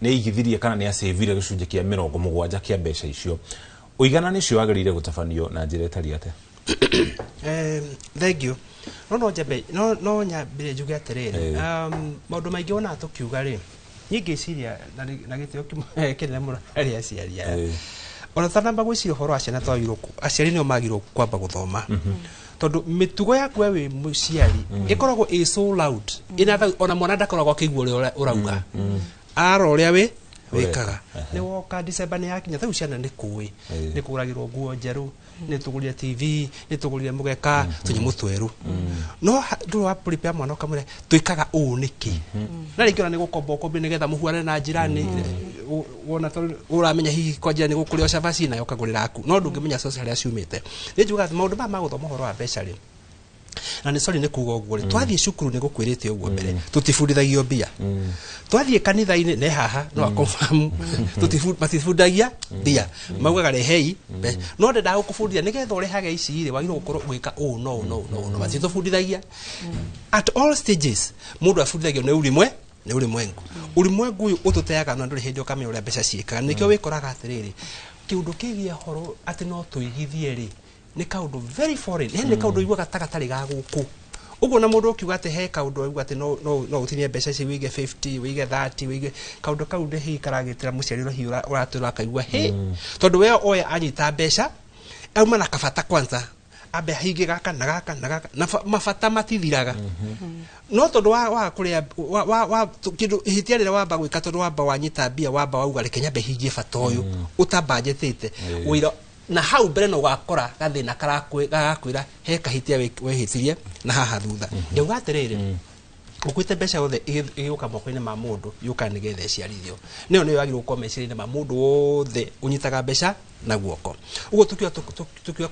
[SPEAKER 2] nĩ igithirie kana nĩ asavire gĩcunjĩ kĩa 70 kĩa mbeca icio. Ũigana nĩcio wagĩrĩire gũtabanio na njĩra ĩtariĩ atĩa?
[SPEAKER 15] Thank you. No nyambire njuge atĩrĩrĩ, maũndũ maingĩ ona tũkiuga rĩ nyingĩ ciria na gĩtĩo kĩnene mũno arĩa aciari aya. Ona tanamba gwĩciria ũhoro wa ciana twagĩrĩirwo aciari nĩo magĩrĩirwo kwamba gũthoma. Tondũ mĩtugo yaku wĩ mũciari ĩkoragwo ĩ so loud ona mwana ndakoragwo akĩigua ũrĩa ũrauga ara ũrĩa wĩkaga. Nĩ woka December nĩ yakinya thau ciana nĩ kũĩ nĩ kũgũragĩrwo nguo njerũ, nĩ tũgũrire TV, nĩ tũgũrire mũgeka, tũnyamũ twerũ. No ndũrĩ wa prepare mwana ũkamwĩra twĩkaga ũũ nĩkĩ. Na rĩngĩ ona nĩ gũkomba ũkombe nĩgetha mũhuane na njirani wona ũramenya hihi kwa njirani gũkũrĩa cabaci nayo ũkagũrĩra aku, no ndũngĩmenya source harĩa ciumĩte. Nĩ njugaga maũndũ maya ma gũthoma ũhoro wa mbeca rĩ na nĩ sorry nĩ kuga ũguo rĩ twathiĩ cukuru nĩ gũkwĩrĩte ũguo mbere tũtifundithagio mbia. Twathiĩ kanitha-inĩ nĩ haha no confirm matifundithagia mbia, maugaga rehei no ndendaga gũkũbundithia nĩgetha ũrehage ici rĩ wagĩrĩirwo gũkorwo gwĩka ũũ no matitũbundithagia. At all stages mũndũ abundithagio nĩ ũrimwe nĩ ulimwengu ulimwengu uyu ututeaga na nduri hindi ukamenya uria mbeca ciikaga nikio wikoraga atiriri kiundu kigie horo ati no tuigithie ri ni kaundu very foreign ni kaundu igua gatagatari ga guku uguo na mundu ukiuga ati he kaundu igua ati no utinie mbeca ici wige 50 wige 30 wige kaundu kau ndi hi karagitira muciari hi uratura kaigua he tondu we oya anyita mbeca auma na kabata kwanza abe hingi gaka na gaka na gaka na mabata matithiraga no tondu wa kuria wa kindu hitia rira wamba gwika tondu wamba wanyita mbia wamba wauga reke nyambe hingie bata uyu utambanjitite wira na hau mbere no gakora gathina karakwira he kahitia wehitirie na haha thutha ndauga atiriri ukwite mbeca yothe iguka moko-ini ma mundu yuka nigethe ciarithio nio niyo yagirwo gukoma iciri-ini ma mundu wothe unyitaga mbeca na guoko uguo tukiwa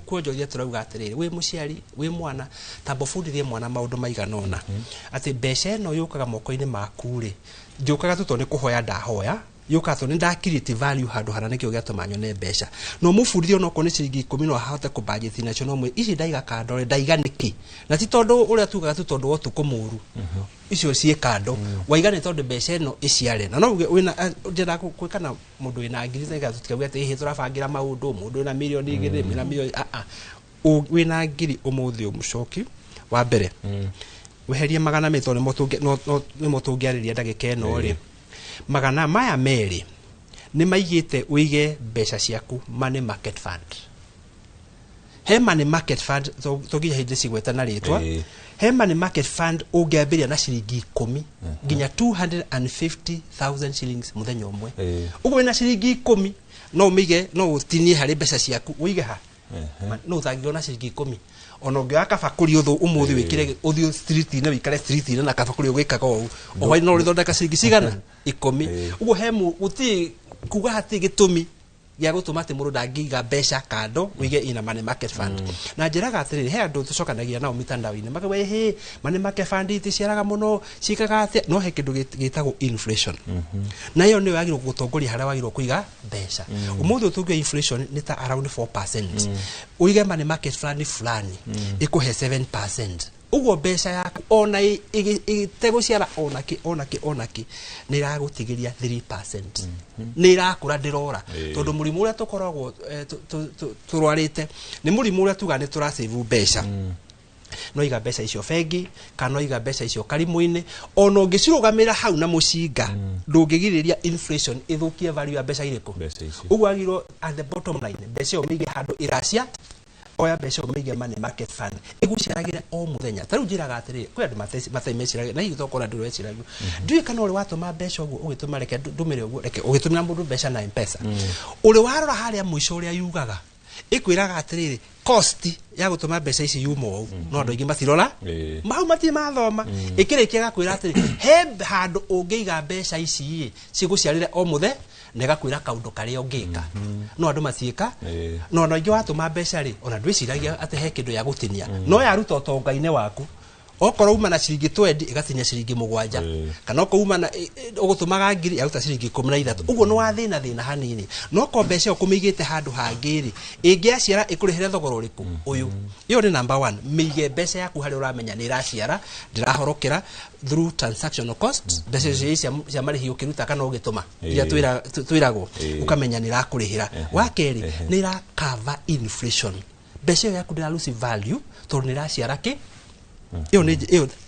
[SPEAKER 15] kuonjoria turauga atiriri wi muciari wi mwana tambo bundithie mwana maundu maiganona ati mbeca ino yukaga moko-ini maku ri njukaga tuto ni kuhoya ndahoya yuka to ni nda create value handu hana nikio giatuma nyone mbeca no mubundithio no kone ciringi 10 no ahote ku budget na cio no mwe ici ndaiga kando ndaiga niki na ti tondu uria tugaga tu tondu wotu kumuru icio cie kando waiga ni tondu mbeca ino iciare na no wina njira kwikana mundu wina ngiri ngai tutikauga ati hi turabangira maundu mundu wina milioni igiri na milioni wina ngiri umuthi umucoki wa mbere weherie magana mito ni motungiariria ndagika ino ri magana maya meri ni maigite uige mbeca ciaku money market fund he money market fund togiya hindi cigweta na ritwa he money market fund ungiambiria na ciringi 10 nginya 250,000 shillings muthenya umwe uguo na ciringi 10 no mige no utinie hari mbeca ciaku uige ha no thangio na ciringi 10 ono ngia kabakuri uthu umuthi wikire uthio street na wikare street na kabakuri ugikaga o wai no rithondeka ciringi cigana 10 uguo hemu uti kuga hati gitumi ya gutuma ati mundu ndangiga mbeca kando wige ina money market fund na njiraga atiriri he andu tucokanagia nao mitandao-ini makawe he money market fund iti ciaraga muno cikaga ati no he kindu gitagwo inflation na iyo ni wagirwo gutongoria haria wagirwo kuiga mbeca umuthi utungia inflation ni ta around 4% uige money market fund fulani ikuhe 7%. Uguo mbeca yaku ona iteguciara onaki ni iragutigiria 3%. Ni irakura ndirora tondu murimu uria tukoragwo turwarite ni murimu uria tuga ni turasave mbeca no iga mbeca icio bengi kana iga mbeca icio karimu-ini ona ungicirugamira hau na mucinga ndungigiriria inflation ithukie value ya mbeca iriku uguo agirwo at the bottom line mbeca umige handu iracia oya mbeca umige money market fund iguciaragire o muthenya taru njiraga atiri kwi andu mataimeciraga na hiyo thokora ndu weciraga ndui kana uri watuma mbeca uguo ugituma reke ndumire uguo reke ugitumira mundu mbeca na M-Pesa uri warora haria mwisho uria yugaga ikwiraga atiriri cost ya gutuma mbeca ici yumo no andu ingi matirora mau mati mathoma ikirikia gakwira atiri he handu ungiiga mbeca ici ciguciarire o muthe nega kwira kaundu karia ungika no andu matiika no no ingi watuma mbeca ri ona ndwiciragia ati he kindu ya gutinia no yaruta utonga-ini waku okoro uma na ciringi 20 igatinya ciringi 7 kana okoro uma na ugutumaga ngiri yaruta ciringi 13 uguo no wathina hanini no ko mbeca ukumigite handu hangiri ingiaciara ikurihire thogoro riku uyu iyo ni number 1 mige mbeca yaku hari uramenya ni iraciara ndirahorokera through transactional costs mbeca cia marihi ukiruta kana ugituma iria twiragwo ukamenya ni irakurihira wa keri ni ira cover inflation mbeca yaku ndira lose value tondu ni iraciara ki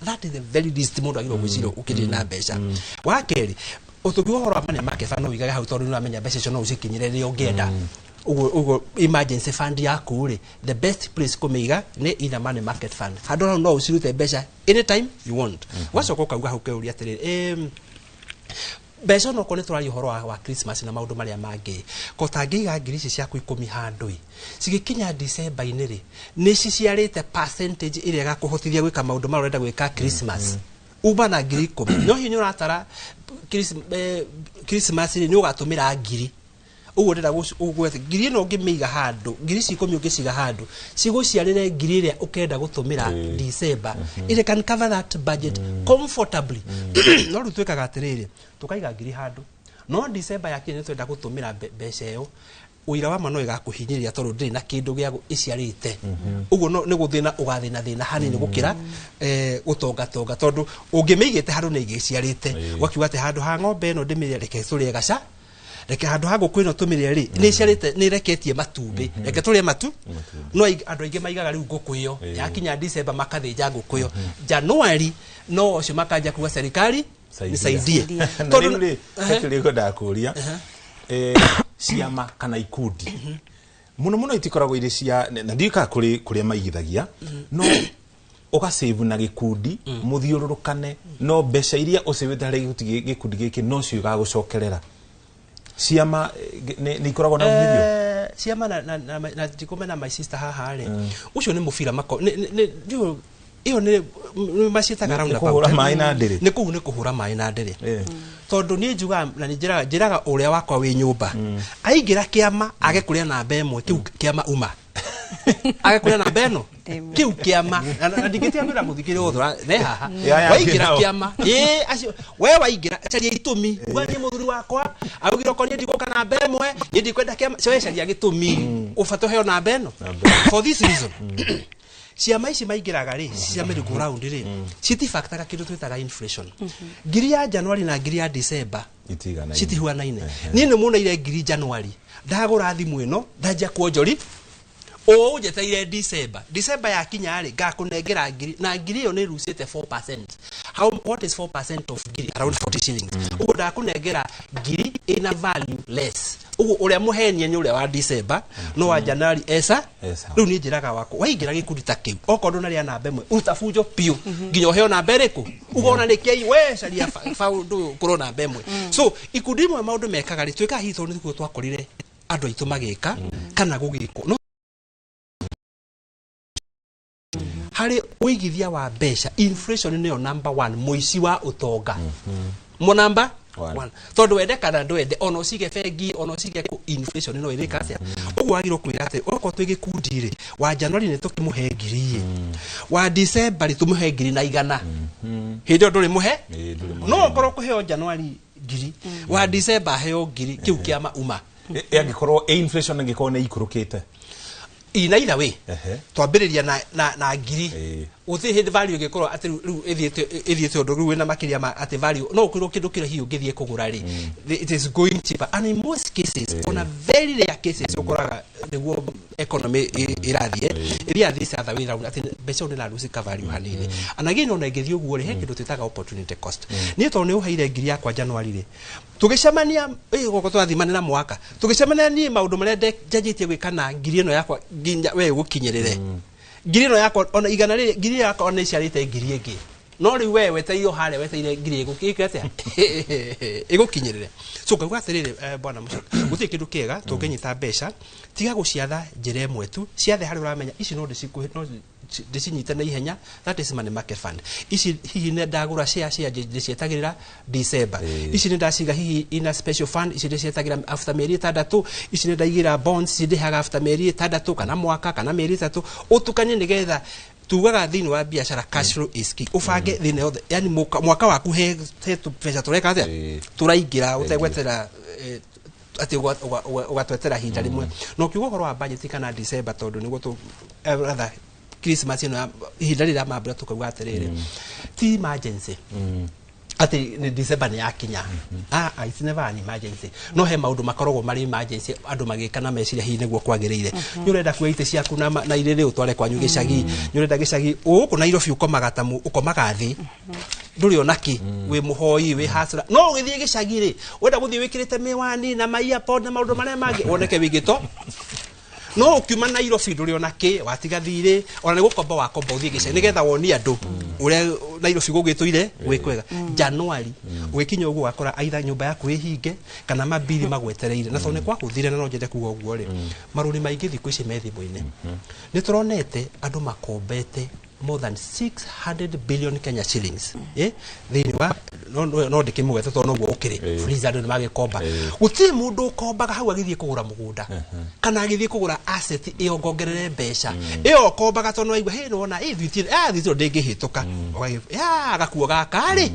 [SPEAKER 15] that is the very least mundu agirwo gwicira ukiri na mbeca wa keri utugiwa horo money market fund wigaga hau tondu uramenya mbeca icio no ucikinyire ri ungienda ugo emergency fund yaku ri the best place kumiga ni ina money market fund handu no ucirute mbeca anytime you want wacoka ukauga hau keuria atiri mbeca no kone turari horo wa Christmas na maundu maria mangi ko tangiga ngiri ici ciaku 10 handu cigikinya December-ini ri ni ciciarite percentage iria gakuhotithia gwika maundu maria urenda gwika Christmas uba na ngiri 10 no hinyo ratara Christmas ni ugatumira ngiri uguo ndira ugwete ngiri no ngimiga handu ngiri ci 10 ungiciga handu ciguciarire ngiri iria ukenda gutumira December it can cover that budget comfortably no rutwikaga atiriri tukaiga ngiri handu no December yakinya twenda gutumira mbeca iyo uira wa mano igakuhinyiria tondu ndiri na kindu gia iciarite uguo no guthina ugathina hanini gukira gutonga tondu ungimeigite handu ni igiciarite wakiuga ati handu ha ng'ombe no ndimire reke turie gaca reke handu ha gukwino tumire ri ni ciarite ni reketie matumbi reke turie matu no andu aingi maigaga riu ngukuyo yakinya December makathinja ngukuyo January no cio makanja kuga serikali nisaidie
[SPEAKER 2] tondu ni hekiriko ndakuria ciama kana ikundi muno itikoragwo iri cia na ndika kuri maigithagia no ugasave na gikundi muthiururukane no mbeca iria usivite hari gikundi giki no cio gagucokerera ciama ni ikoragwo na umithio
[SPEAKER 15] ciama na ndikumena my sister haha ri ucio ni mubira mako iyo ni macitaga round about
[SPEAKER 2] kuhura mai na ndiri
[SPEAKER 15] ni kuhura mai na ndiri tondu ni njuga na njiraga uria wakwa wi nyumba aingira kiama age kuria na mbemwe kiu kiama uma age kuria na mbeno kiu kiama na ndigitia mwira muthikire uthura ne haha waingira kiama acio we waingira caria itumi uganye muthuri wakwa augiro ko ni ndiko kana mbemwe ni ndikwenda kiama cio caria gitumi ubato heo na mbeno for this reason ciama ici maingiraga ri cia merry-go round ri citifactaga kindu twitaga inflation ngiri ya January na ngiri ya December citihuanaine ni muno ile ngiri January ndagura thimu ino ndajia kuonjori ujeteire December ya kinya ri ngakunengera ngiri na ngiri yo ni rusite 4%. What is 4% of ngiri? Around 40 shillings. Ugo ndakunengera ngiri ina value less. Ugo uria muhenie ni uria wa December no wa January esa riu ni njiraga wako waingira gikundi ta kiu okorwo na ria namba imwe utafunjo piu nginya heo namba eriku ugona ni kei we caria faundu kuro namba imwe so ikundi imwe maundu mekaga ri twika hitho ni kuo twakorire andu aitu magika kana gugiko no hari uigithia wa mbeca inflation ni yo number 1 muici wa utonga mo number 1 tondu wende kana ndwende ono cige bengi ono cige ku inflation no irika atia ugu wagiro kwira ati oko twigikundi ri wa January ni tukimuhe ngiri wa December tumuhe ngiri na igana hindo nduri muhe no korwo kuheo January ngiri wa December heo ngiri kiu kiama uma
[SPEAKER 2] yangikorwo inflation ngikorwo ni ikurukite
[SPEAKER 15] ina ida we twambiriria na ngiri uthi hit value gikorwo ati riu ithiete undu riu na makiria ma ati value no ukiro kindu kira hiyo ngithie kugura ri it is going cheaper and in most cases on a very rare cases ukoraga niguo economy irathie iria this other way round ati mbeca uni na lose value hanini and again on ngithie uguo ri he kindu twitaga opportunity cost ni to ni uhaire ngiri yakwa January ri tugicemania goko twathimana na mwaka tugicemania ni maundu maria njajitie gwikana ngiri ino yakwa nginya we gukinyerere ngiri ino yakwa ona igana ri ngiri yakwa ona iciarite ngiri ingi no ri we weteiro hare weteire ngiri igukike atia igukinyerere so kauga atiriri bwana mucoka gutie kindu kiega tunginyita mbeca tiga guciatha njira imwe tu ciathe hari uramenya ici no ndicinyite na ihenya that is money market fund ici hihi ne ndagura share ndicietagirira December ici ne ndaciga hihi ina special fund ici ndicietagira after meri 6 ici ne ndaigira bonds ici ndihaga after meri 6 kana mwaka kana meri 3 utukanye nigetha tugaga thini wa biashara cash flow is key ufange thini yothe yani mwaka waku he pesa tureka atia turaingira utegwetera ati ugatwetera hinda rimwe no kiugo horo wa budget kana December tondu niguo tu rather Christmas ino hinda rira mambura tukauga atiriri ti emergency ati ni December ni yakinya it's never an emergency no he maundu makoragwo mari emergency andu magikana meciria hihi niguo kwagirire ni urenda kuite ciaku na iriri utware kwanyu gicagi ni urenda gicagi uku Nairobi ukomaga tamu ukomaga thi nduri onaki we muhoi we hasra no githie gicagi ri wenda guthie wikirite miwani na maia pod na maundu maria mangi woneke wigito no ukiuma Nairobi nduri onaki watiga thire ona ni gukomba wakomba uthie gicagi nigetha woni andu uria Nairobi gugituire gwikwega January ugikinya uguo wakora aitha nyumba yaku ihinge kana mabili magwetereire na thone kwa kuthire na no njende kuga uguo ri maruni maingi thiku ici methimu-ini ni turonete andu makombete more than 600 billion Kenya shillings thini wa no ndikimugete to no guo ukiri freezer ndo magikomba guti mundu kombaga hau agithie kugura mugunda kana agithie kugura asset iyo ngongerere mbeca iyo kombaga to no aigwa he no na thito ndingihituka agakuo gakari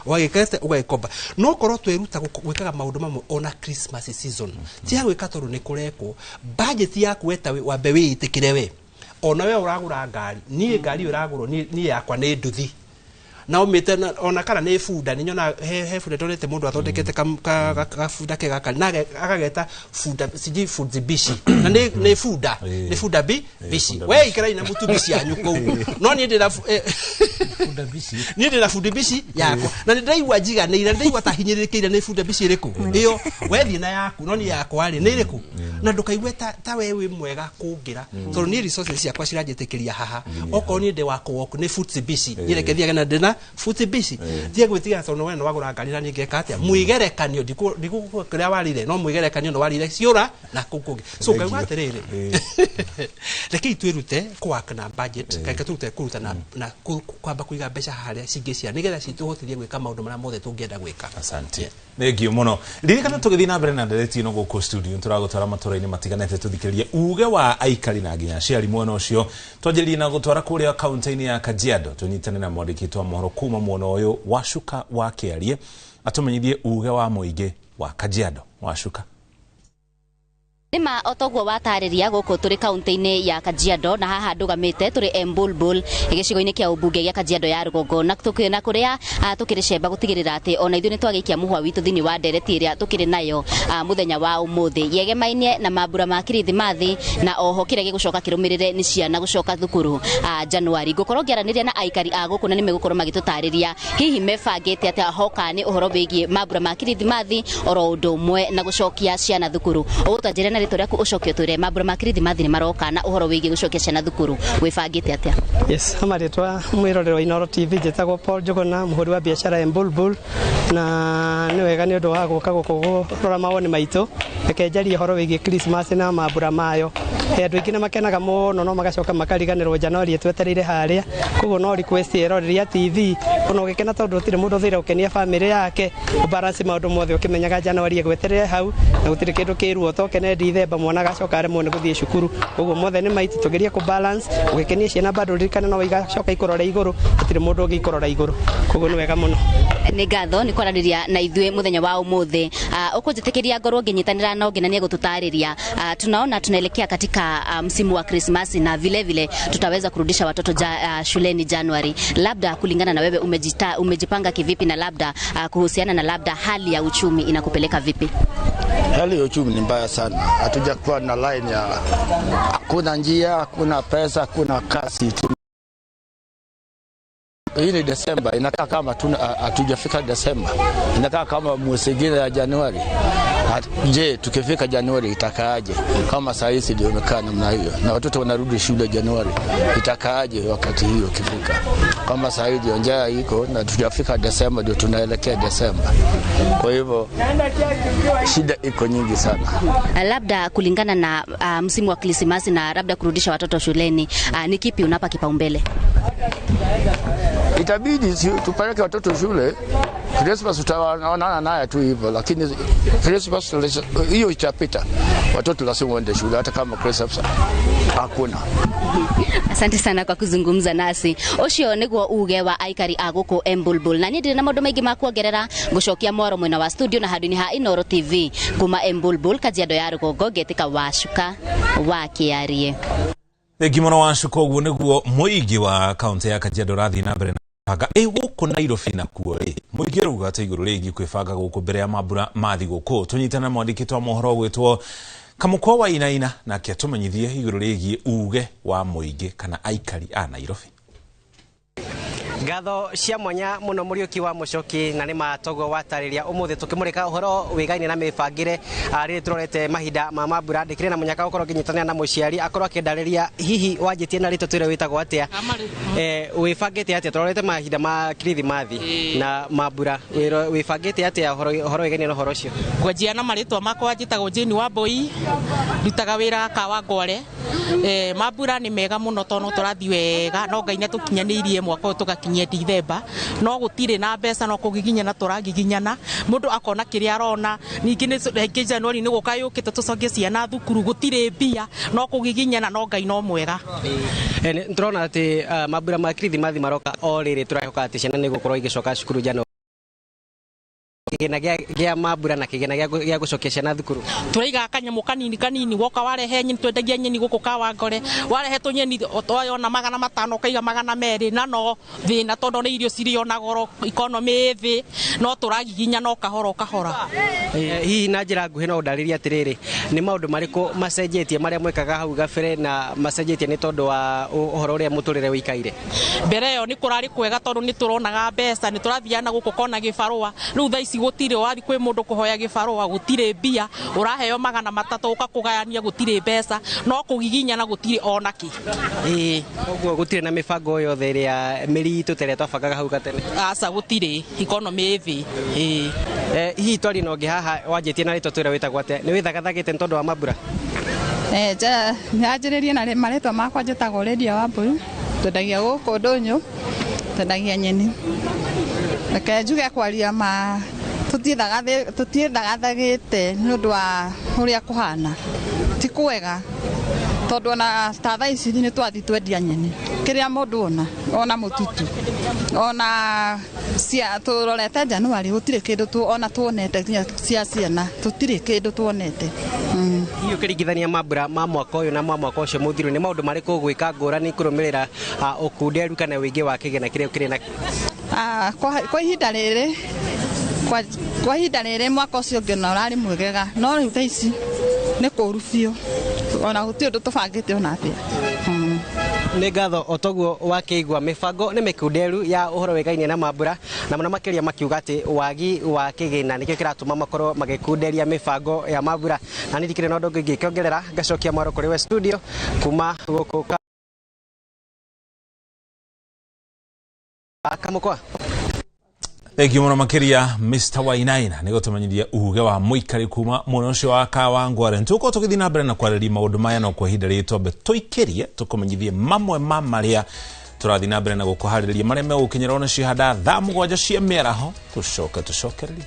[SPEAKER 15] wagikete ugakomba no korwo tweruta gwikaga maundu mamwe ona Christmas season tia gwika toru ni kureko budget yaku weta wambe wiitikire we ona we uragura ngari ni ngari uraguro ni yakwa ni nduthi na umite ona kana ni funda ni nyona he funda tonete mundu athondekete ka funda ke gaka na akageta funda siji fundi bishi na ni funda bishi we ikira ina mutu bishi anyuko no ni ndira funda bishi ni ndira funda bishi yako na ndaiwa jiga ni ndaiwa tahinyirikire ni funda bishi riku iyo we thina yaku no ni yako ari ni riku na ndukaigwe ta wewe mwega kungira to ni resources yakwa ciranjitikiria haha oko ni ndi wako woku ni fundi bishi nyirekethia na ndina futi bici tie gwitiga so no we no wagura ngari na ningeka atia muigerekanio ndiku kria warire no muigerekanio no warire ciura na kukungi so ngauga atiriri reke itwirute kwakana budget kaika tute kuruta na kwamba kuiga mbeca haria cingicia nigetha cituhotithie gwika maundu maria mothe tungienda gwika
[SPEAKER 2] asante thengio muno ririkana tugithii na mbere na ndereti no guku studio turagutwara maturaini matiganete tuthikiririe uge wa aikari na nginya ciari mwena ucio twanjiririe na gutwara kuria kaunti-ini ya Kajiado tunyitane na mwandiki twa mohoro kuma mwena uyu Wacuka wa Kiarie atumenyithie uge wa muingi wa Kajiado. Wacuka
[SPEAKER 16] Nima otogwo watariria guku turi kaunti-ini ya Kajiado na haha ndugamite turi Embulbul gicigo-ini kia ubunge gia Kajiado ya Rugongo na tukina kuria tukiricemba gutigirira ati ona ithu ni twagikia muhwa witu thini wa ndereti iria tukiri nayo muthenya wa umuthi yegemainie na mambura ma kirithimathi na oho kirege gucoka kirumirire ni ciana gucoka thukuru Januari gukorwo ngiaraniria na aikari a guku na ni megukorwo magitutariria hihi mebangite ati hoka ni uhoro wigie mambura ma kirithimathi oro undu umwe na gucokia ciana thukuru ugutanjire rito riaku ucokio twire mambura ma kirithimathi ni maroka na uhoro wigie gucokia ciana thukuru wibangite atia?
[SPEAKER 17] Yes, amaritwa mwirorero Inoro TV jetagwo Paul Jogona muhuri wa biashara Embulbul na ni wega ni undu wa guka guku rora mawoni maitu rekenjaria uhoro wigie Christmas na mambura mayo andu aingi na makenaga muno no magacoka makariganirwo Januari twetereire haria koguo no request iroreria TV ono gikena tondu utire mundu thira ukenia family yake balance maundu mothe ukimenyaga Januari gweterere hau na gutire kindu kiruo tokene December mwana gacoka ari mone guthie cukuru koguo mothe ni maitu tugeria ku balance ugikenia ciana bado ririkana no igacoka ikorora iguru utire mundu ungikorora iguru koguo ni wega muno
[SPEAKER 16] ni ngatho ni kwarariria na ithue muthenya wa umuthi ukunjitikiria ngorwo nginyitanira no nginania gututariria tunaona tunaelekea katika msimu wa Christmas na vile vile tutaweza kurudisha watoto shuleni Januari. Labda kulingana na wewe umejipanga kivipi na labda kuhusiana na labda hali ya uchumi inakupeleka vipi?
[SPEAKER 18] Hali ya uchumi ni mbaya sana. Hatujakuwa na line ya hakuna njia, hakuna pesa, hakuna kasi. Hii ni Desemba, inakaa kama hatujafika Desemba. Inakaa kama mwezi mwingine ya Januari. Je, tukifika Januari itakaaje? Kama saa hizi ndio imekaa namna hiyo. Na watoto wanarudi shule Januari. Itakaaje wakati hiyo kifika? Kama saa hizi njaa iko na tujafika Desemba ndio tunaelekea Desemba. Kwa hivyo shida iko nyingi sana.
[SPEAKER 16] Labda kulingana na msimu wa Krismasi na labda kurudisha watoto shuleni, ni kipi unapa kipaumbele?
[SPEAKER 18] Itabidi tupeleke watoto shule. Christmas tutaonana naye tu hivyo, lakini Christmas hiyo itapita. Watoto lazima waende shule hata kama Christmas hakuna.
[SPEAKER 16] Asante sana kwa kuzungumza nasi. Ucio niguo uge wa aikari a guku Embulbul. Na ndire na maundu maingi ma kuongerera gucokia mwaro mwena wa studio na handuni ha Inoro TV kuma Embulbul Kajiado ya Rugongo getika Wacuka wa Kiarie.
[SPEAKER 2] Gimono Wacuka uguo niguo muigi wa kaunti ya Kajiado rathi na mbere aga guku Nairobi na kuo muigi ruga ati iguru rigi kwibanga guku mbere ya mambura mathi guku tunyitana mwandiki twa mohoro gwitwo Kamukwa wa Inaina na kia tumenyithie iguru rigi uge wa muigi kana aikari a Nairobi.
[SPEAKER 19] Ngatho cia mwanya muno Muriuki wa Mucoki na ni matogwo watariria umuthi tukimurika uhoro wigaine na mibangire riri turorete mahinda ma mambura ndikire na munyaka ukorwo nginyitania na muciari akorwo akindariria hihi wanjitie na rito twire witagwo atia wibangite atia turorete mahinda ma Kirithimathi na mambura wibangite atia uhoro wigaine na uhoro ucio
[SPEAKER 20] ngwajia na maritwa makwa njitagwo Jane Wambui ndutaga wira Kawangware mambura nĩ mega mũno tondũ tũrathiĩ wega no Ngai nĩtũkinyanĩirie mwaka ũyũ tũgakinyia Dithemba no gũtirĩ na mbeca no kũgiginyana tũragiginyana mũndũ akona kĩrĩa arona ningĩ nĩ Januari nĩ gũka yũkĩte tũcokie ciana thukuru gũtirĩ mbia no kũgiginyana no Ngai no mwega
[SPEAKER 19] nĩtũrona atĩ mambura ma Kirithimathi maroka o rĩrĩ tũrahoka atĩ ciana nĩ gũkorwo igĩcoka cukuru Januari kigena gĩa mambura na kigena gĩa gũcokia ciana thukuru
[SPEAKER 20] turaiga kanyamũ kanini woka warehe nyeni twendagia nyeni gũkũ Kawangore warehe tũnyeni oyona 500 kaiga 200 na no thĩna tondũ nĩ irio cirĩ ona goro economy thĩ no tũragiginya no kahora
[SPEAKER 19] hihi na njĩra nguhĩ no ndarĩria atĩrĩrĩ nĩ maũndũ marĩkũ macenjetie marĩa mwekaga hau gabere na macenjetie nĩ tondũ wa ũhoro ũrĩa mũtũrĩre wĩikaire
[SPEAKER 20] mbere ĩyo nĩ kũrarĩ kwega tondũ nĩ tũronaga mbeca nĩ tũrathiana gũkũ kona gĩbarũa rĩu thaa ici gũtirĩ wathi kwĩ mũndũ kũhoya gĩbarũa gũtirĩ mbia ũraheo 300 ũkakũgayania gũtirĩ mbeca no kũgiginyana gũtirĩ ona kĩ
[SPEAKER 19] ũguo gũtirĩ na mĩbango yothe ĩrĩa mĩritũ terĩa twabangaga hau gatene
[SPEAKER 20] aca gũtirĩ economy thĩ
[SPEAKER 19] hihi twari no ngĩ haha wanjĩtie na rĩtwa twĩra wĩtagwo atĩa nĩ wĩthagathagĩte nĩ tondũ wa mambura
[SPEAKER 21] nyanjĩrĩrie na marĩtwa makwa njĩtagwo Lydia Wambui twendagia gũkũ Ndũnyũ twendagia nyeni reke njuge kwaria ma tũtiĩthagathagĩte nĩ ũndũ wa ũrĩa kũhana ti kwega tondũ ona ta thaa ici nĩ twathi twendia nyeni kĩrĩa mũndũ ona mũtutu ona tũrorete Januari gũtirĩ kĩndũ ona tuonete cia ciana tũtirĩ kĩndũ tuonete
[SPEAKER 19] hihi ũkĩringithania mambura ma mwaka ũyũ na mwaka ũcio mũthiru nĩ maũndũ marĩkũ gwĩka ngũrani kũrũmĩrĩra ũkunderu kana wĩingĩ wa kĩgena kĩrĩa ũkĩrĩ na kwa ihinda rĩrĩ mwaka ũcio ũngĩ na ũrarĩ mwegega no rĩu thaa ici nĩ kũũru biũ ona gũtirĩ ũndũ tũbangĩte ona atĩa nĩ ngatho o toguo wakĩigua mĩbango nĩ mĩkunderu ya ũhoro wĩgainie na mambura na mũno makĩria makiuga atĩ wagi wa kĩgĩna nĩkĩo kĩratũma makorwo magĩkunderia mĩbango ya mambura na nĩ ndikĩrĩ na ũndũ ũngĩ ingĩkĩongerera ngacokia mwaro kũrĩ we studio kuma gũkũ Kamũkwa
[SPEAKER 2] Thengiũ mũno makĩria Mr. Wainaina nĩ gũtũmenyithia uge wa mũikari kuma mwena ũcio wa Kawangware nĩtũgũkorwo tũgĩthiĩ na mbere na kwarĩrĩria maũndũ maya no kwa ihinda rĩrĩ twambe tũikĩrie tũkũmenyithie mamwe ma marĩa tũrathiĩ na mbere na gũkũharĩrĩria marĩa megũkinyĩra ona cihanda thaa 7 cia mĩaraho tũcokererie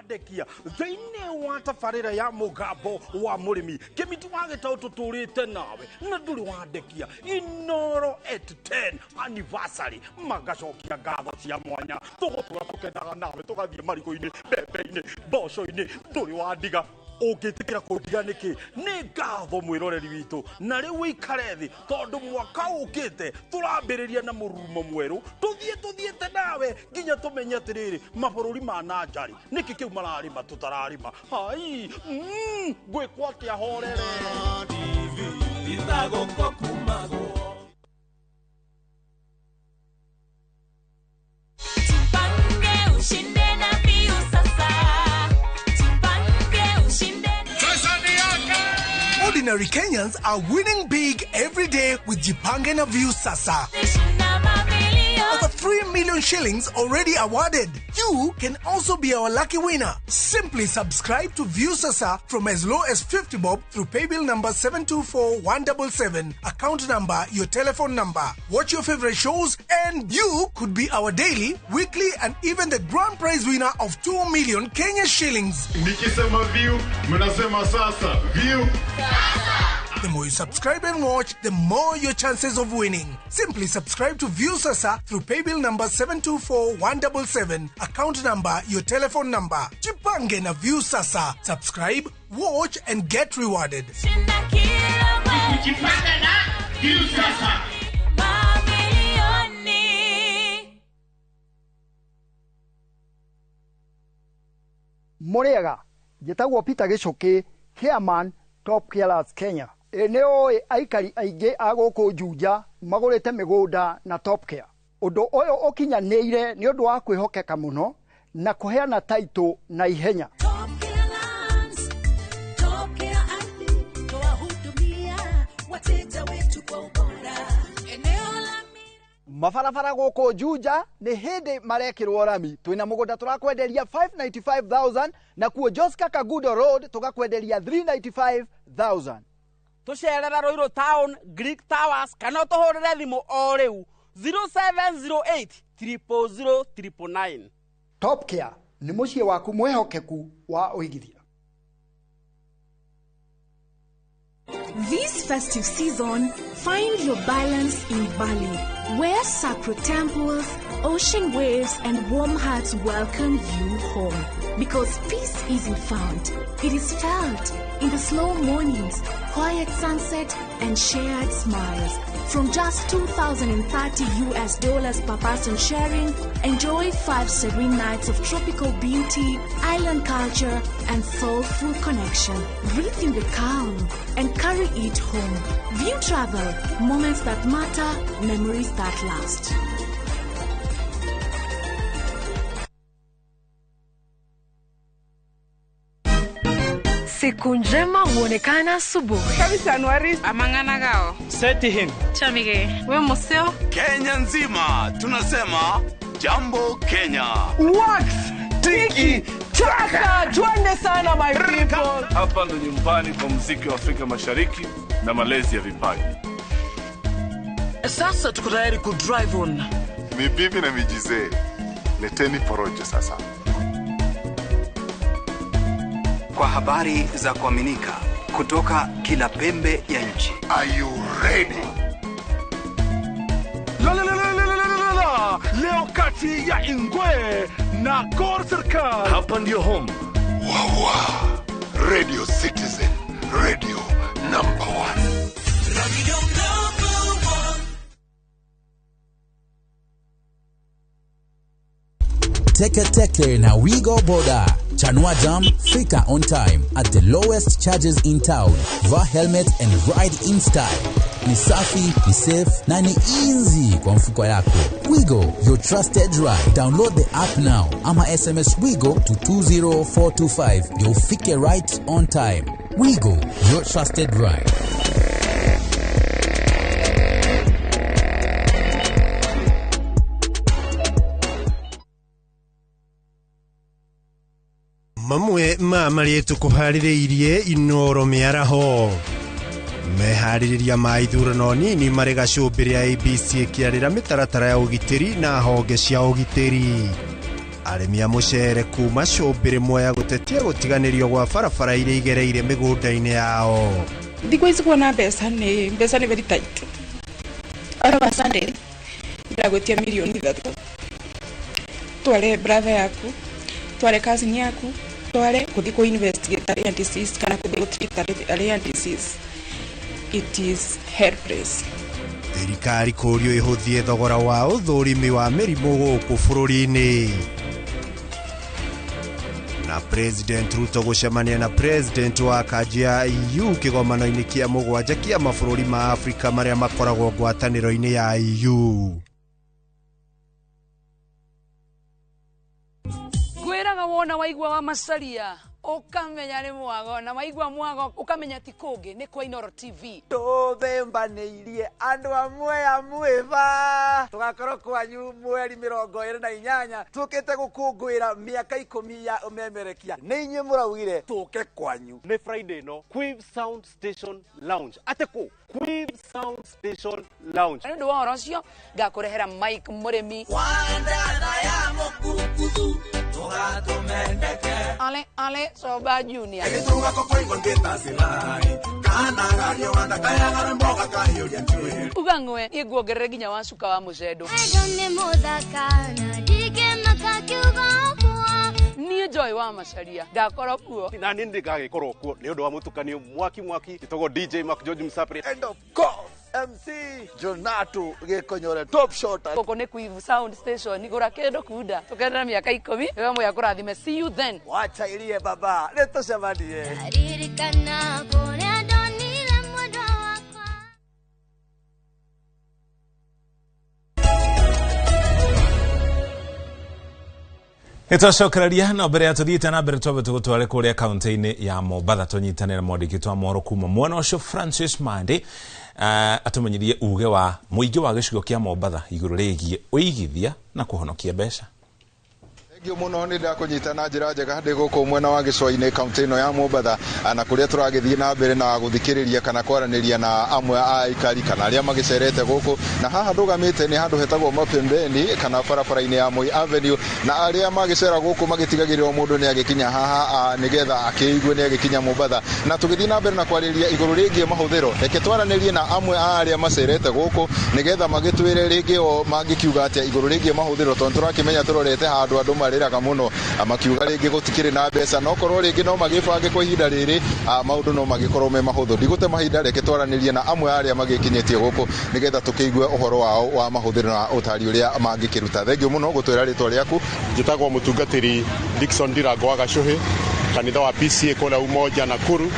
[SPEAKER 22] Dekia thĩinĩ wa tabarĩra ya mũgambo wa mũrĩmi Kĩmiti wa Gĩtaũ tũtũrĩte nawe na ndũrĩ wandekia Inooro at 10 anniversary magacokia ngatho cia mwanya tũgũtũra tũkenaga nawe tũgathiĩ marigũ-inĩ mbembe-inĩ mboco-inĩ ndũrĩ wandiga ũngĩtĩkĩra kũndiga nĩkĩ nĩ ngatho mwĩroreri witũ na rĩu ũikare thĩ tondũ mwaka ũkĩte tũrambĩrĩria na mũrurumo mwerũ tũthiĩte nawe nginya tũmenye atĩrĩrĩ mabũrũri ma nanjarĩ nĩkĩ kĩu mararĩma tũtararĩma hai ngwĩkwo atĩa horere itagũkwo kumagwo
[SPEAKER 23] Ordinary Kenyans are winning big every day with Jipange na View Sasa. Over 3 million shillings already awarded. You can also be our lucky winner. Simply subscribe to View Sasa from as low as 50 bob through paybill number 724-177, account number, your telephone number. Watch your favorite shows and you could be our daily, weekly and even the grand prize winner of 2 million Kenya shillings.
[SPEAKER 24] Nikisema View, mnasema Sasa. View Sasa.
[SPEAKER 23] The more you subscribe and watch, the more your chances of winning. Simply subscribe to View Sasa through paybill number 724-177, account number, your telephone number. Jipange na View Sasa. Subscribe, watch and get rewarded.
[SPEAKER 24] Jipange na View Sasa.
[SPEAKER 25] Muriega, njĩtagwo Peter Gĩchũkĩ, Chairman Top Carers Kenya. Nĩ oĩ aikari aingĩ a gũkũ Juja magũrĩte mĩgũnda na Top Care. Undu uyu ukinyanĩire nĩ ũndũ wa kwĩhokeka mũno na kuheana title na ihenya. Mabarabara gũkũ Juja nĩ hĩndĩ marekĩrwo rami. Twĩna mũgũnda tũrakwenderia 595,000 na kuo Joska Kagudo Road tũgakwenderia 395,000.
[SPEAKER 1] Tucerera Ruiru Town, Greek Towers, kana tũhũrĩre thimũ o rĩu 0708 000 999.
[SPEAKER 25] Top Care nĩ mũciĩ waku mwehokeku wa ũigithia.
[SPEAKER 4] This festive season, find your balance in Bali, where sacred temples, ocean waves, and warm hearts welcome you home. Because peace isn't found, it is felt in the slow mornings, quiet sunset, and shared smiles. From just $2,030 per person sharing, enjoy 5 serene nights of tropical beauty, island culture, and soulful connection. Breathe in the calm and carry it home. View travel, moments that matter, memories that last.
[SPEAKER 6] Siku njema huonekana asubuhi.
[SPEAKER 7] Kabisa Januari
[SPEAKER 6] amangana gao.
[SPEAKER 7] Seti him.
[SPEAKER 6] Chamige, we museo.
[SPEAKER 12] Kenya nzima tunasema jambo Kenya.
[SPEAKER 7] Wax, tiki, chaka, twende sana my people.
[SPEAKER 8] Hapa ndo nyumbani kwa muziki wa Afrika Mashariki na malezi ya vipaji.
[SPEAKER 7] Sasa tuko tayari ku drive on.
[SPEAKER 24] Mibibi na mijize. Leteni porojo sasa.
[SPEAKER 26] Kwa habari za kuaminika kutoka kila pembe ya nchi.
[SPEAKER 24] Are you ready?
[SPEAKER 22] Leo kati ya Ingwe na Gor Serikali.
[SPEAKER 8] Hapa ndio home.
[SPEAKER 24] Wawa. Radio Citizen. Radio number 1. Radio number
[SPEAKER 27] 1. Teke na We Go Boda. Chanua Jam, fika on time at the lowest charges in town. Wear helmet and ride in style. Ni safi, ni safe, na ni easy kwa mfuko yako. Wigo, your trusted ride. Download the app now. Ama SMS Wigo to 20425. Ndio ufike right on time. Wigo, your trusted ride.
[SPEAKER 28] Mamwe marietu kuhaririirie Inoro miaraho mehaririria maithurano nini marĩ gacumbĩrĩ ya ABC ĩkĩarĩra mĩtaratara ya ũgitĩri na honge cia ũgitĩri. Arĩmi a mũcere kuma cumbĩrĩ Mwea gũtetia gũtiganĩrio gwa barabara iria igereire mĩgũnda-inĩ yao.
[SPEAKER 29] Thikũ ici kuona mbeca nĩ very tight. Araba Sunday iragũtia milioni 3. Tware brother yaku, tware cousin yaku, tware kuthi ku investigate alien disease kana kuthi ku treat alien disease. It is helpless.
[SPEAKER 28] Thirikari kũrio ĩhũthie thogora wa ũthũrimi wa mĩrimũ gũkũ bũrũri-inĩ. Na President Ruto gũcemania na President wa kanji ya EU kĩgomano-inĩ kĩa mũgwanja kĩa mabũrũri ma Afrika marĩa makoragwo ngwatanĩro-inĩ ya EU.
[SPEAKER 30] Gwĩraga wona waigua wa Macharia ukamenya nĩ mwago na waigua mwago ukamenya ti kũngĩ nĩ kwa Inoro TV.
[SPEAKER 31] Tũthembanĩirie andũ amwe ba tũgakorwo kwanyu mweri 28 tũkĩte gũkũngũĩra mĩaka 10 ya ũmemerekia. Nĩ inyuĩ mũraugire tũke kwanyu.
[SPEAKER 22] Nĩ Friday no Quiv Sound Station Lounge. Ateko Quiv Sound Station Lounge.
[SPEAKER 30] Nĩ ũndũ wa ũcio ngakũrehera Mike Mũrĩmi.
[SPEAKER 31] Wandana ya mũkukuthu tũgatũmendeke.
[SPEAKER 30] Ale Soba Junior.
[SPEAKER 31] Egituga kokoingo ngĩtacirai kana gario wanda kayagara mboga kahiũria njuĩrĩ.
[SPEAKER 30] Ugangwe iguongerere nginya wa cuka wa mũcendo.
[SPEAKER 32] Nĩ mũthaka na ndingĩmaka kiugo kwa.
[SPEAKER 30] Niĩ Joy wa Macharia ngakorwo kuo.
[SPEAKER 22] Na niĩ ndĩgagĩkorwo kuo nĩ ũndũ wa mũtukanio mwaki gĩtagwo DJ Mark George Msapri.
[SPEAKER 31] And of course MC Jonato Gekonyore top shot.
[SPEAKER 30] Koko nĩ Quiv Sound Station igũra kĩndũ kunda tũkenera mĩaka 10 wewe mwe akũrathime. See you then.
[SPEAKER 31] Wacha ilie baba nĩtũcemanie.
[SPEAKER 32] Aririkana kũrĩa ndonire mwendwa wakwa.
[SPEAKER 2] Itocokereria no mbere ya tuthiite na mbere twabe tugutware kuria kaunti-ini ya Mombatha tunyitanira mwandiki twa mohoro kuma mwena ucio Francis Mandi atumenyirie uge wa muingi wa gicigo kia Mombatha iguru rigie uigithia na kuhonokia mbeca.
[SPEAKER 3] Ngio muno ni ndakunyita na njira njega ndi guku mwena wa gicwa-ini kaunti ino ya Mombatha na kuria turagithie na mbere na guthikiriria kana kwaraniria na amwe a aikari kana aria magicerete guku na haha ndugamite ni handu hetagwo Mapembeni kana barabara-ini ya Moi Avenue na aria magicera guku magitigagirira mundu ni agikinya haha nigetha akiigwe ni agikinya Mombatha na tugithie na mbere na kwariria iguru ringi mahuthiro reke twaranirie na amwe a aria macerete guku nigetha magitwire ringi o magikiuga atia iguru ringi mahuthiro tondu turakimenya turorete handu andu riraga muno amakiuga ringi gutikire na mbeca no korwo ringi no magibange kwa ihinda riri maundu no magikorwo me mahuthu ndigute mahinda reke twaranirie na amwe aria magikinyetie guku nigetha tukiigue uhoro wao wa mahuthiro na utari uria mangikiruta thengio muno gutwira ritwa riaku
[SPEAKER 5] njitagwo mutungatiri Dickson Ndirango wa Gacuhi kanitha wa PCA kula Umoja Nakuru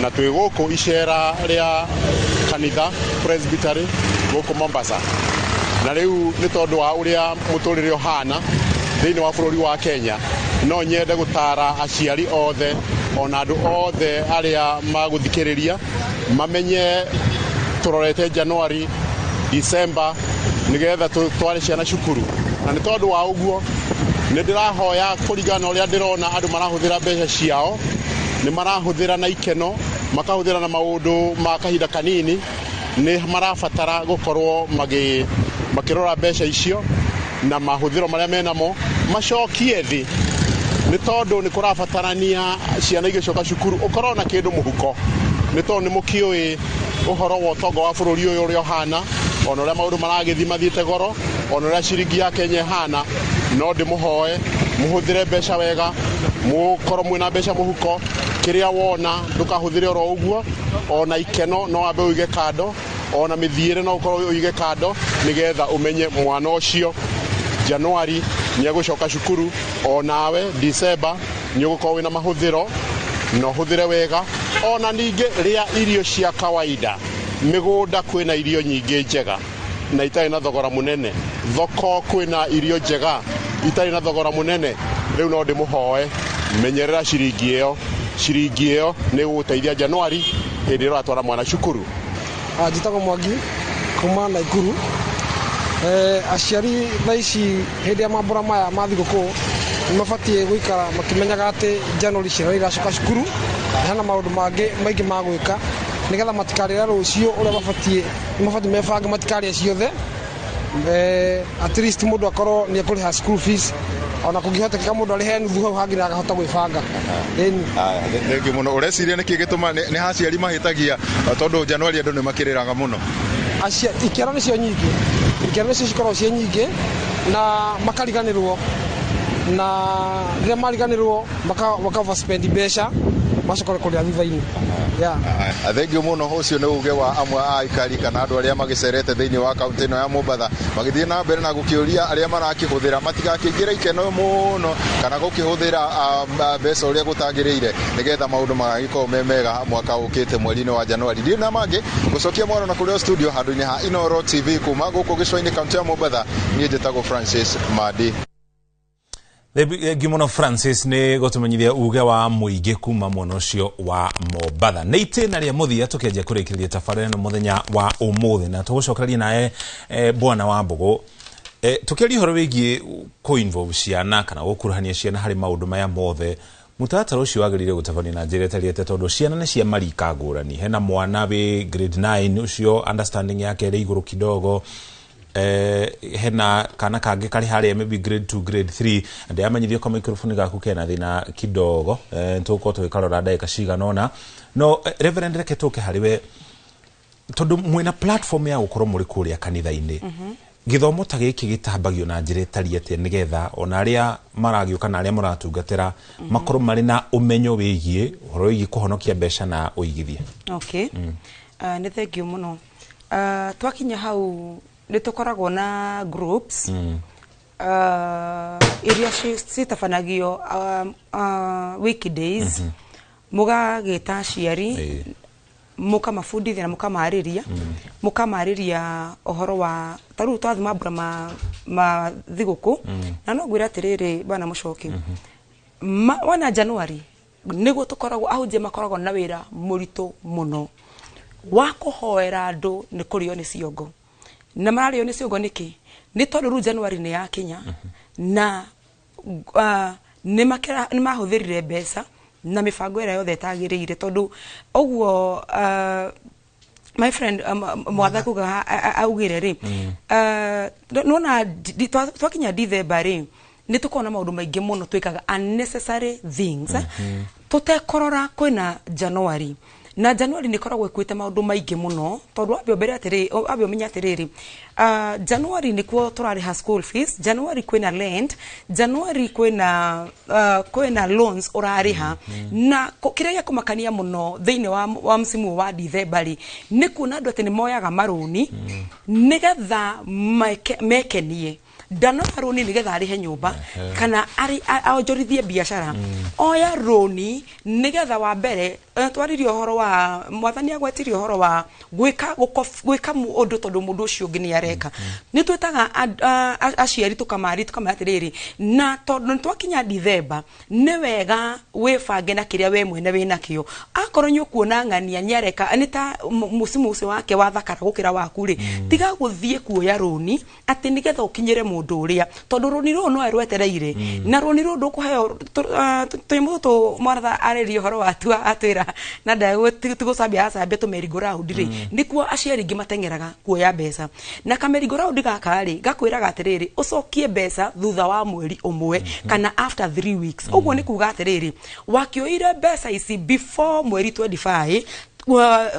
[SPEAKER 5] na twi guku icera ria kanitha Presbytery guku Mombasa na riu ni tondu wa uria muturire ohana thiini wa bururi wa Kenya no nyende gutara aciari othe ona andu othe aria maguthikiriria mamenye turorete January December nigetha tware ciana cukuru na ni tondu wa uguo ni ndirahoya kuringana uria ndirona andu marahuthira mbeca ciao ni marahuthira na ikeno makahuthira na maundu ma kahinda kanini ni marabatara gukorwo makirora mbeca icio na mahuthiro maria menamo macokie thi ni tondu ni kurabatarania ciana igicoka cukuru ukorwo na kindu muhuko ni tondu ni mukiui uhoro wa utonga wa bururi uyu uria hana ona uria maundu maragithii mathiite goro ona uria ciringi ya Kenya hana no ndimuhoe muhuthire mbeca wega mukorwo mwina mbeca muhuko kiria wona ndukahuthire oro uguo ona ikeno no ambe uige kando ona mithiire no ukorwo uige kando nigetha umenye mwana ucio January ni agucoka cukuru onawe December ni ugukorwo wina mahuthiro no huthire wega ona ningi ria irio cia kawaida migunda kwina irio nyingi njega na itari na thogora munene thoko kwina irio njega itari na thogora munene riu no ndimuhoe menyerera ciringi iyo ni guteithia January hindi ratwara mwana cukuru.
[SPEAKER 9] Njitagwo Mwangi kuma Naikuru aciari thaici hindi ya mambura maya ma thiguku mabatie guikara makimenyaga ati January ciana igacoka cukuru hena maundu maingi ma gwika nigetha matikarira rucio uria mabatie mebange matikarĩa ciothe at least mundu akorwo ni akuriha school fees ona kungihotekeka mundu arihe nuthu hau hangi na agahota gwibanga
[SPEAKER 3] thengi muno ureciria niki gituma ni haciari mahitagia tondu January andu ni makiriraga muno
[SPEAKER 9] ikero nicio nyingi ikero nicio cikorwo cie nyingi na makariganirwo na rĩrĩa mariganirwo makava spend mbeca macokore kũrĩa thutha-inĩ
[SPEAKER 3] thengio muno ũcio nĩ uge wa amwe a aikari kana andũ arĩa magicerete thĩinĩ wa kaunti ĩno ya Mombatha magĩthiĩ na mbere na gũkĩũria arĩa marakĩhũthĩra matigakĩingĩre ikeno mũno kana gũkĩhũthĩra mbeca ũrĩa gũtagĩrĩire nĩgetha maũndũ magagĩkorwo me mega mwaka ũkĩte mweri-inĩ wa January. Ndirĩ na mangĩ gũcokia mwana na kũrĩa studio handũ-inĩ ha Inoro TV kuma gũkũ gĩcũa-inĩ kaunti ya Mombatha niĩ njĩtagwo Francis Madi.
[SPEAKER 2] Gimono Francis ni gutumenyithia uge wa muingi kuma mwena ucio wa Mombatha na itena ria muthia tukianjia kurikiria tabarĩra no muthenya wa umuthi na tugucokereria naye bwana wa Mbogo tukiaria horo wigie ku involve ciana kana gukuruhania ciana hari maundu maya mothe mutatara ucio wagirire gutabania na njĩra ĩtariĩte tondu ciana nĩ cia marika ngũrani hena mwana wi grade 9 ucio understanding yake ĩrĩ igũrũ kidogo hena kana kangĩ kari harĩa maybe grade 2 grade 3 and amenyithio kwa microphone gaku kena thina kidogo tuko twikarora ndagĩka cigana ona no reverend reke tuke hariwe tondu mwena platform ya gukorwo muri kuria kanitha-inĩ githomo ta gĩkĩ gĩtambagio na njĩra ĩtariĩ nigetha ona aria maragĩũka na aria maratungatĩra makorwo marĩ na ũmenyo wĩgiĩ ũhoro wĩgiĩ kũhonokia mbeca na ũigithia.
[SPEAKER 10] Okay nĩ thengio mũno twakinya hau nitukoragwo na groups iria citabanagio weekdays mugagĩta aciari mukamabundithia na mukamariria mukamariria ohoro wa taru twathi mambura ma thiguku na no ngwira atiriri bana mucoki wana January niguo tukoragwo ahunjia makoragwo na wira murito muno wa kuhoera andu ni kurio ni ciongo na marario ni ciongo niki ni tondu ru January ni ya Kenya na ni mahuthirire mbeca na mifango ira yothe tagiriire tondu oguo my friend mwatha kuga augire ri nona twakinya December ri ni tukona maundu maingi muno twikaga unnecessary things tutekorora kwina January na January ni koragwo kwite maundu maingi muno tondu abio mbere atiri abio menya atiriri January ni kuo turariha school fees, January kwina rent, January kwina loans urariha na kiria kumakania muno thiini wa msimu wa December ni kuna andu ati ni moyaga maruni nigetha mekenie dano roni nigetha arihe nyumba kana aonjorithie biashara oya roni nigetha wa mbere twaririe ohoro wa mwathani agwetirie ohoro wa gwika undu tondu mundu ucio ngi areka ni twitaga aciari tukamari na tondu twakinya December ni wega wifange na kiria we mwene wina kio akorwo nyu kuona ng'ania nyareka ni ta musimu ucio wake wa thakara gukira waku ri tiga guthie kuoya roni ati nigetha ukinyire mundu uria tondu roni ru no erwetereire na roni ru ndukuheo tuimutu mwaratha arerio horo watu atwira na ndawe tugusabia asabia to merry go round ri nikuo aciari ngi matengeraga kuoya mbeca na kameri go round gaka ri gakwiraga atiriri ucokie mbeca thutha wa mweri umwe kana after 3 weeks uguo ni kuga atiriri wakioire mbeca ici before mweri 25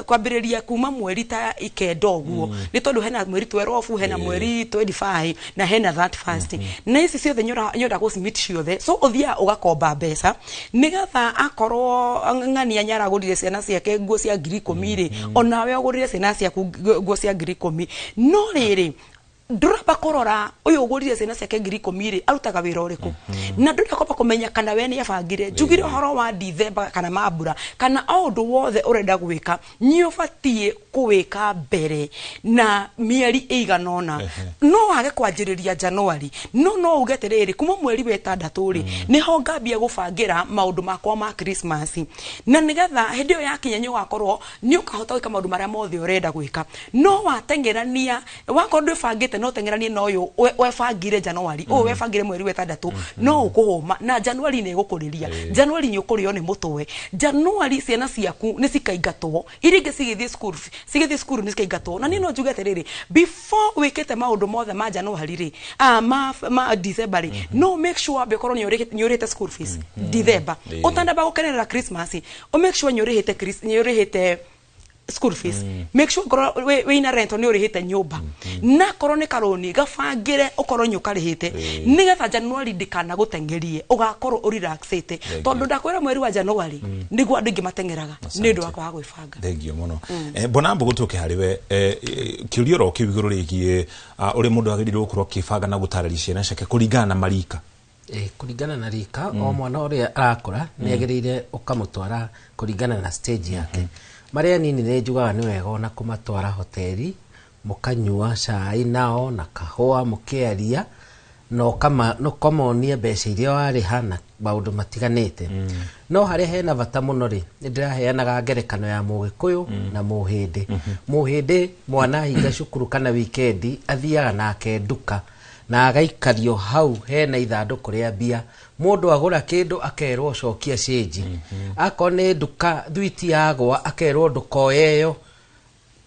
[SPEAKER 10] kwambiriria kuma mweri ta ikenda uguo ni tondu hena mweri 12 hena mweri 25 na hena 31 na ici ciothe nyoda go submit ciothe so uthia ugakomba mbeca nigetha akorwo ng'ania nyaragurire ciana ciake nguo cia 10,000 ri onawe ugurire ciana ciaku nguo cia 10,000 no riri nduraba korora uyu ugurire ciana ciake 10,000 ri arutaga wira uriku na nduraba kopa kumenya kana we ni abangire njugire horo wa December kana mambura kana undu wothe urenda gwika nyo fatie kuwika mbere na mieri iganona no wage kwanjiriria January no ugeterere kuma mweri wa 6 ri niho ngambia gubangira maundu makwa ma Christmas na nigetha hindi yo yakinya nyu gakorwo ni ukahota gwika maundu maria mothe urenda gwika no watengerania wakorwo ndubangite no tengeranie no yo webangire January o webangire mweri wa 6 no ukuhoma na January ni gukuriria January ni ukurio ni mutwe January ciana ciaku ni cikaingatwo iringe cigithie school ni cikaingatwo na ni no njuge atiriri before wikite maundu mothe ma January ri ma December ri no make sure be korwo ni urite school fees December utandaba gukenerera Christmas o make sure ni urihite school fees make sure we ina rent ni urihite nyumba na korwo ni karoni gabangire ukorwo nyukarihite nigetha January ndikana gutengerie ugakorwo urelaxite tondu ndakwira mweri wa January niguo andu ingi matengeraga ni ndu wakwa gwibanga
[SPEAKER 2] thengio muno bona mbugu tuke hariwe kiurio ro kiwiguru rigie uri mundu agirirwo gukorwo kibanga na gutarari ciana ciake kuringana na marika
[SPEAKER 1] kuringana na rika o mwana uria arakura ni agirire ukamutwara kuringana na stage yake maria nini ne njugaga ni wega na kumatwara hoteli mukanyua cai nao na kahua mukiaria no komonie mbeca iria wariha na maundu matiganite no haria hena bata muno ri ndiraheanaga ngerekano ya Mugikuyu na Muhindi mwana hinga cukuru kana weekend athiaga nake nduka na agaikario hau hena ithanduku ria bia mundu agura kindu akerwo cokia change akone nduka thwiti yagwa akerwo ndukoyeyo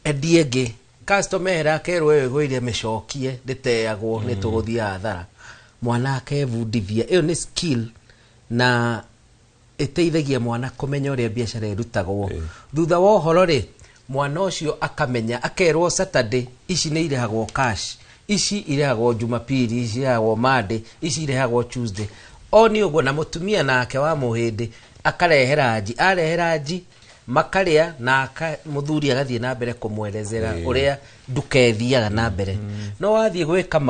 [SPEAKER 1] endienge customer akerwo egwire mecokie nditeagwo ni tuguthia hathara mwana akebundithia iyo ni skill na eteithagia mwana kumenya uria biashara irutagwo thutha wa horo ri mwana ucio akamenya akerwo Saturday ici ni irehagwo cash ici irehagwo Jumapili ici irehagwo Monday ici irehagwo Tuesday oni ugo na mutumia nake wa Muhindi arehera nji makaria na muthuri agathie na mbere kumwelezera uria ndukethiaga na mbere no wathie gwika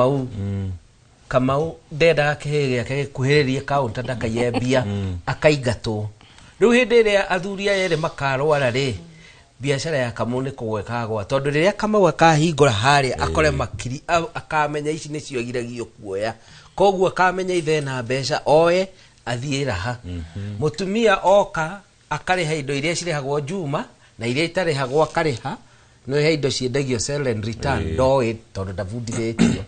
[SPEAKER 1] Kamau ndenda kehege akekuhiriria counter ndakayebia akaigatwo riu hindi ria athuri ere makarwara ri biashara ya Kamau nĩ kũgweka gwa tondũ rĩrĩa Kamau akahingũra harĩa akore makiri akamenya ici nĩ cio giragio kuoya koguo akamenya ithe na mbeca oe athiĩ raha mutumia oka akareha indo iria cirehagwo Juma na iria itarehagwo akareha no he indo ciendagio sell and return ndoĩ tondũ ndabundithĩtio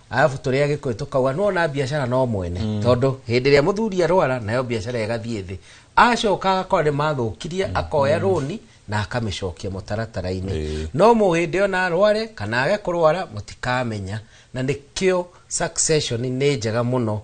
[SPEAKER 1] alafu tũrĩa gĩkũyũ tũkauga no na biashara no mwene tondũ hĩndĩ ĩrĩa mũthuri arwara nayo biashara ĩgathiĩ thĩ acoka akore mathũkirie akoya roni na akamĩcokia mũtaratara-inĩ no mũhĩndĩ ona arware kana age kũrwara mũtikamenya na nĩkĩo succession nĩ njega mũno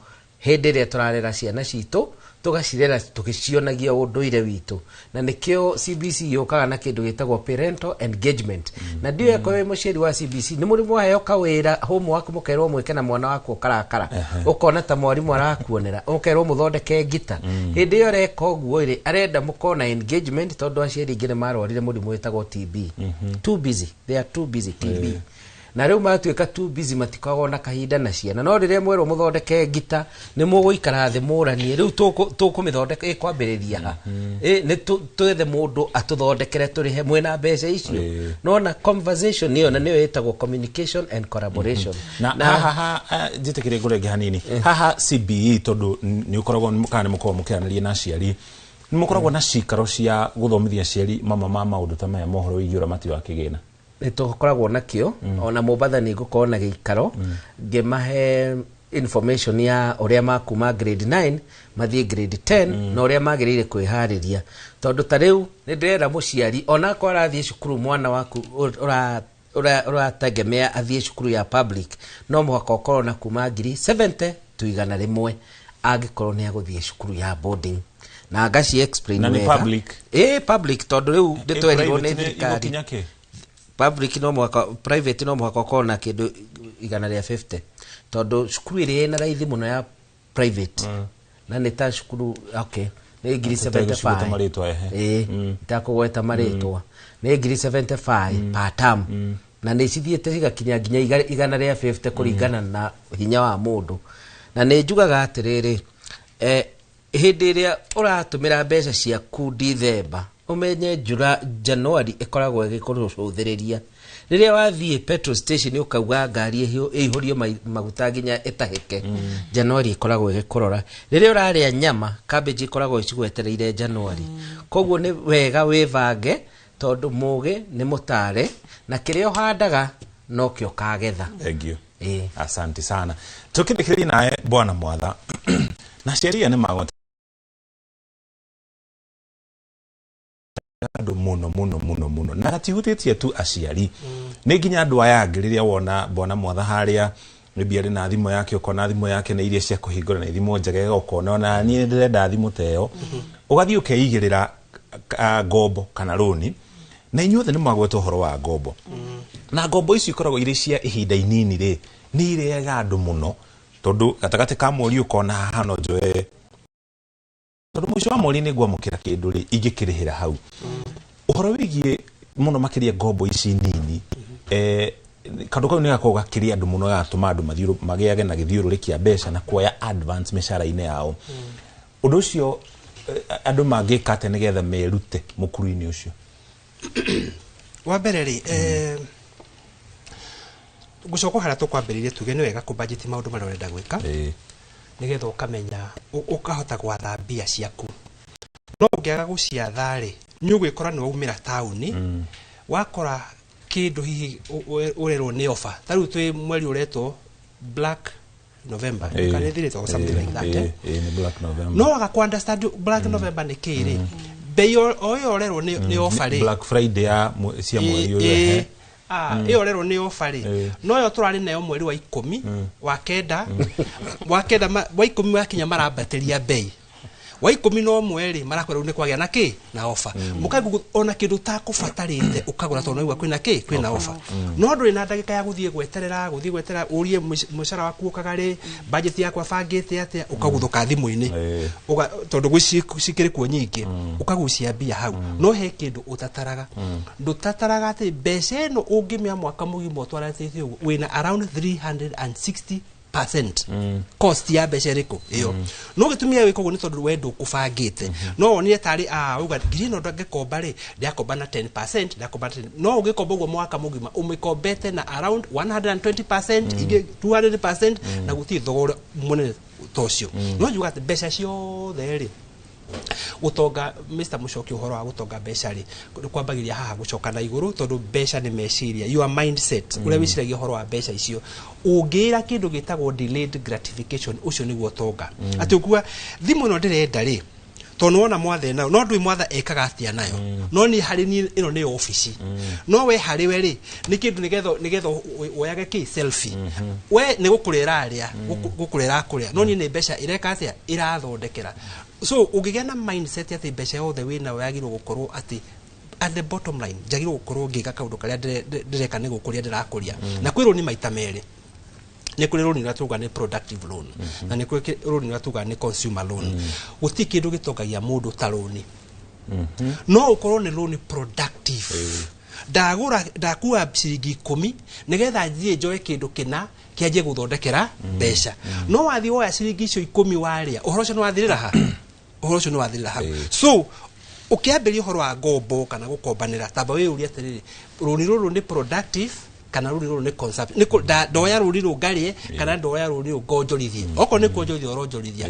[SPEAKER 1] hĩndĩ ĩrĩa tũrarera ciana citũ tugacirera tũgĩcionagia ũndũire witũ na nĩkĩo CBC yokaga na kĩndũ gĩtagwo parental engagement na ndio yako we mũciari wa CBC nĩ mũrimũ waheo kawĩra homework mũkerwo mwĩke na mwana wako karakara ũkona ta mwarimũ arakuonera ũkerwo mũthondeke ngita hĩndĩ ĩyo reka ũguo ĩrĩ arenda mũkona engagement tondũ aciari ingĩ nĩ marwarire mũrimũ wĩtagwo TB too busy they are too busy TB na rĩu matuĩka too busy matikago na kahinda na ciana no rĩrĩa mwerwo mũthondeke ngita nĩ mũgũikara thĩ mũranie rĩu tũkũmĩthondeka ĩkwambĩrĩria ha nĩ twethe mũndũ atũthondekere tũrĩhe mwena mbeca icio no na conversation ĩyo na nĩyo ĩtagwo communication and collaboration
[SPEAKER 2] na haha njĩtĩkĩre ngũrenge hanini haha CBE tondũ nĩ ũkoragwo kana nĩ mũkoragwo mũkĩaranĩria na aciari nĩ mũkoragwo na cikaro cia gũthomithia aciari ma maũndũ ta maya mohoro wĩgiĩ ũramati wa kĩgĩna
[SPEAKER 1] nĩtũkoragwo nakĩo ona Mombatha nĩ gũkorwo na gĩikaro ngĩmahe information ya ũrĩa makuma grade 9 mathiĩ grade 10 na ũrĩa magĩrĩire kwĩharĩria tondũ ta rĩu nĩ ndĩrera mũciari ona ko arathiĩ cukuru mwana waku ũrategemea athiĩ cukuru ya public no mũhaka ũkorwo na kuma ngiri 70 to 100 angĩkorwo nĩ agũthiĩ cukuru ya boarding na ngaci explain
[SPEAKER 2] wega na public
[SPEAKER 1] public tondũ rĩu ndĩtwerirwo nĩ thirikari public no mwaka private no mwaka ukorwo na kindu 150 tondu cukuru iri na raithi muno ya private na nĩ ta cukuru okay nĩ ngiri 75 itakugweta maritwa nĩ ngiri 75 per term na nĩ cithiĩte cigakinya nginya 150 kũringana na hinya wa mũndũ na nĩ njugaga atĩrĩrĩ hĩndĩ ĩrĩa ũratũmĩra mbeca ciaku December umenye January ikoragwo igĩkũrũthĩrĩria rĩrĩa wathiĩ petrol station ukauga ngari ĩihũrio maguta nginya itahĩke January ikoragwo igĩkũrora rĩrĩa ũrarĩa nyama cabbage ikoragwo icigwetereire January koguo nĩ wega wĩvange tondũ mũgĩ nĩ mũtare na kĩrĩa ũhandaga no kĩo kagetha.
[SPEAKER 2] Thank you. Asante sana tukĩthikĩrĩria nawe bwana Mwatha na sheria nĩ magwata andũ muno na gatihutĩtie tu aciari nĩ nginya andũ aya angĩ rĩrĩa wona bwana Mwatha harĩa maybe arĩ na thimũ yake ukona thimũ yake na iria cia kũhingũra na thimũ njega ukona ona niĩ ndĩrenda thimũ teo ugathiĩ ũkeigĩrĩra ngombo kana roni na inyuothe nĩ mwagweta ũhoro wa ngombo na ngombo ici ikoragwo irĩ cia ihinda inini rĩ nĩ irega andũ mũno tondũ gatagatĩ ka mweri ukona haha no njoe tondũ mũico wa mweri nĩ ngwamũkĩra kĩndũ rĩ ingĩkĩrĩhĩra hau ũhoro wĩgiĩ mũno makĩria ngombo ici nini kaũndũ kau nĩ gakoragwo gakĩrĩa andũ mũno gatũma andũ magĩage na gĩthiũrũrĩ kĩa mbeca na kuoya advance mĩcara-inĩ yao ũndũ ũcio andũ mangĩka atĩa nĩgetha merute mũkuru-inĩ ũcio
[SPEAKER 11] wa mbere rĩ gũcoka harĩa tũkwambĩrĩirie tuge nĩ wega kũbajeti maũndũ marĩa ũrenda gwĩka nĩgetha ũkamenya ũkahota gwatha mbia ciaku no ũngĩaga gũciatha rĩ nĩ ũgwĩkora nĩ waumĩra taũni wakora kĩndũ hihi ũrerwo nĩ ofa ta rĩu twĩ mweri ũretwo Black November kana thirĩtwo something like that
[SPEAKER 2] Black November
[SPEAKER 11] no waga ku understand Black November nĩ kĩrĩ bei o yo ũrerwo nĩ ofa rĩ
[SPEAKER 2] Black Friday ya cia mweri ũyũ
[SPEAKER 11] iyo rero nĩ ofa rĩ no yo tũrarĩ nayo mweri wa 10 wa kenda wa 10 wakinya marambatĩria bei wa 10 no mweri marakwĩra nĩ kwagĩa na kĩ na ofa mũkagu ona kĩndũ ta kũbatarĩte ũkagũra tondũ igwa kwĩna kĩ kwĩna ofa no ndũrĩ na ndagĩka ya gũthiĩ gweterera ũrie mũcara waku ũkagarĩ budget yakwa bangĩte atĩa ũkaguthũka thimũ-inĩ tondũ cikĩrĩ kuo nyingĩ ũkagucia mbia hau no he kĩndũ ũtataraga atĩ mbeca ĩno ũngĩmĩa mwaka mũgima ũtwarĩte wĩna around 360 cost ya mbeca riko iyo no gitumia wiko go ni tondu wendo kubangite no onire tari uga ngiri no ngekomba ri ndiakomba na 10% ndiakomba 10 no ugikomba ugo mwaka mugima umikombete na around 120% ige 200% na guti thogora munene tocio no yuga ati mbeca ciothe ri gutonga Mr. Muchoki uhoro wa gutonga mbeca ri kwambagiria haha gucoka na iguru tondu mbeca ni meciria your mindset ule wiciragia uhoro wa mbeca icio ungira kindu gitagwo delayed gratification ucio ni gutonga ati ukua thimu no ndirenda ri tondu wona mwathe nayo no ndui mwatha ekaga atia nayo no ni hari ni ino ni office no we hari we ri ni kindu nigetho oyage ki selfie we ni gukurira aria gukurira kuria no ni mbeca ireka atia irathondekera so ugigia na mindset ati mbeca yothe wina wagirwo gukorwo ati at the bottom line jagirwo gukorwo ngiga kaundu karia ndireka ni gukuria ndirakuria na kwirwo ni maita meri ni kuri loan iratuga ni productive loan na ni kuri loan iratuga ni consumer loan guti kindu gitogagia mundu ta loan no ukorwo ni loan productive ndakua ciringi 10 nigetha njie njoe kindu kina kiaje guthondekera mbeca no wathi woya ciringi icio 10 waria uhoro cio ni wathirira ha so ukiambiria uhoro wa ngombo kana gukombanira tamba we uri atiriri runi ruru ni productive kana runi ruru ni consumption ni ndoya runi rungarie kana ndoya runi rungonjorithie oko ni kuonjorithia oronjorithia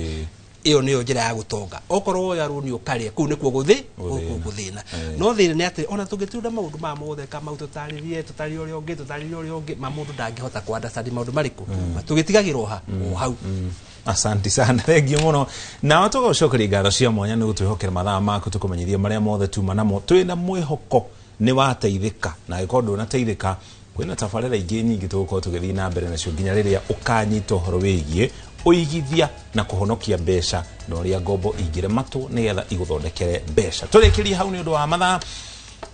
[SPEAKER 11] iyo niyo njira ya gutonga okorwo ya runi ukarie ku ni kuo guthina no thina ni ati ona tungitunda maundu ma mothe kama tutaririe uri ongi mamundu ndangihota ku understand maundu mariku tugitigagirwo ha hau.
[SPEAKER 2] Asante sana, thank you muno. Na watoka ucokeri ngatho cia mwanya ni gutwihokera mathaa maku tukumenyithia maria mothe tuma namo twina mwihoko ni wateithika na ikondo na teithika kwina tafarira ingi nyingi tugukorwo tugithii na mbere nacio nginya riria ukanyita uhoro wigie uigithia na kuhonokia mbeca na uria ngombo ingire matu nigetha iguthondekere mbeca turikirie hau ni undu wa mathaa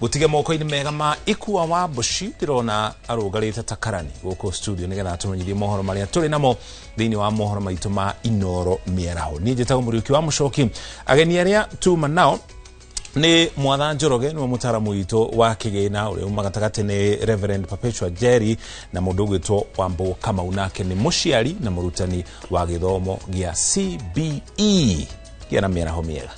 [SPEAKER 2] gutige moko-ini mega ma Ikua wa Bushi ndirona arugarite takarani guku studio nigetha atumenyithie mohoro maria turi namo thiini wa mohoro maitu ma Inoro Miaraho ni njitagwo Muriuki wa Muchoki ageni aria tuma nao ni Mwatha Njoroge ni mutaramu witũ wa kigina uria umagatagati ni Reverend Perpetua Jerry na mundu gwitwo Wambo Kamau nake ni muciari na murutani wa githomo gia CBE kiana Miaraho miega.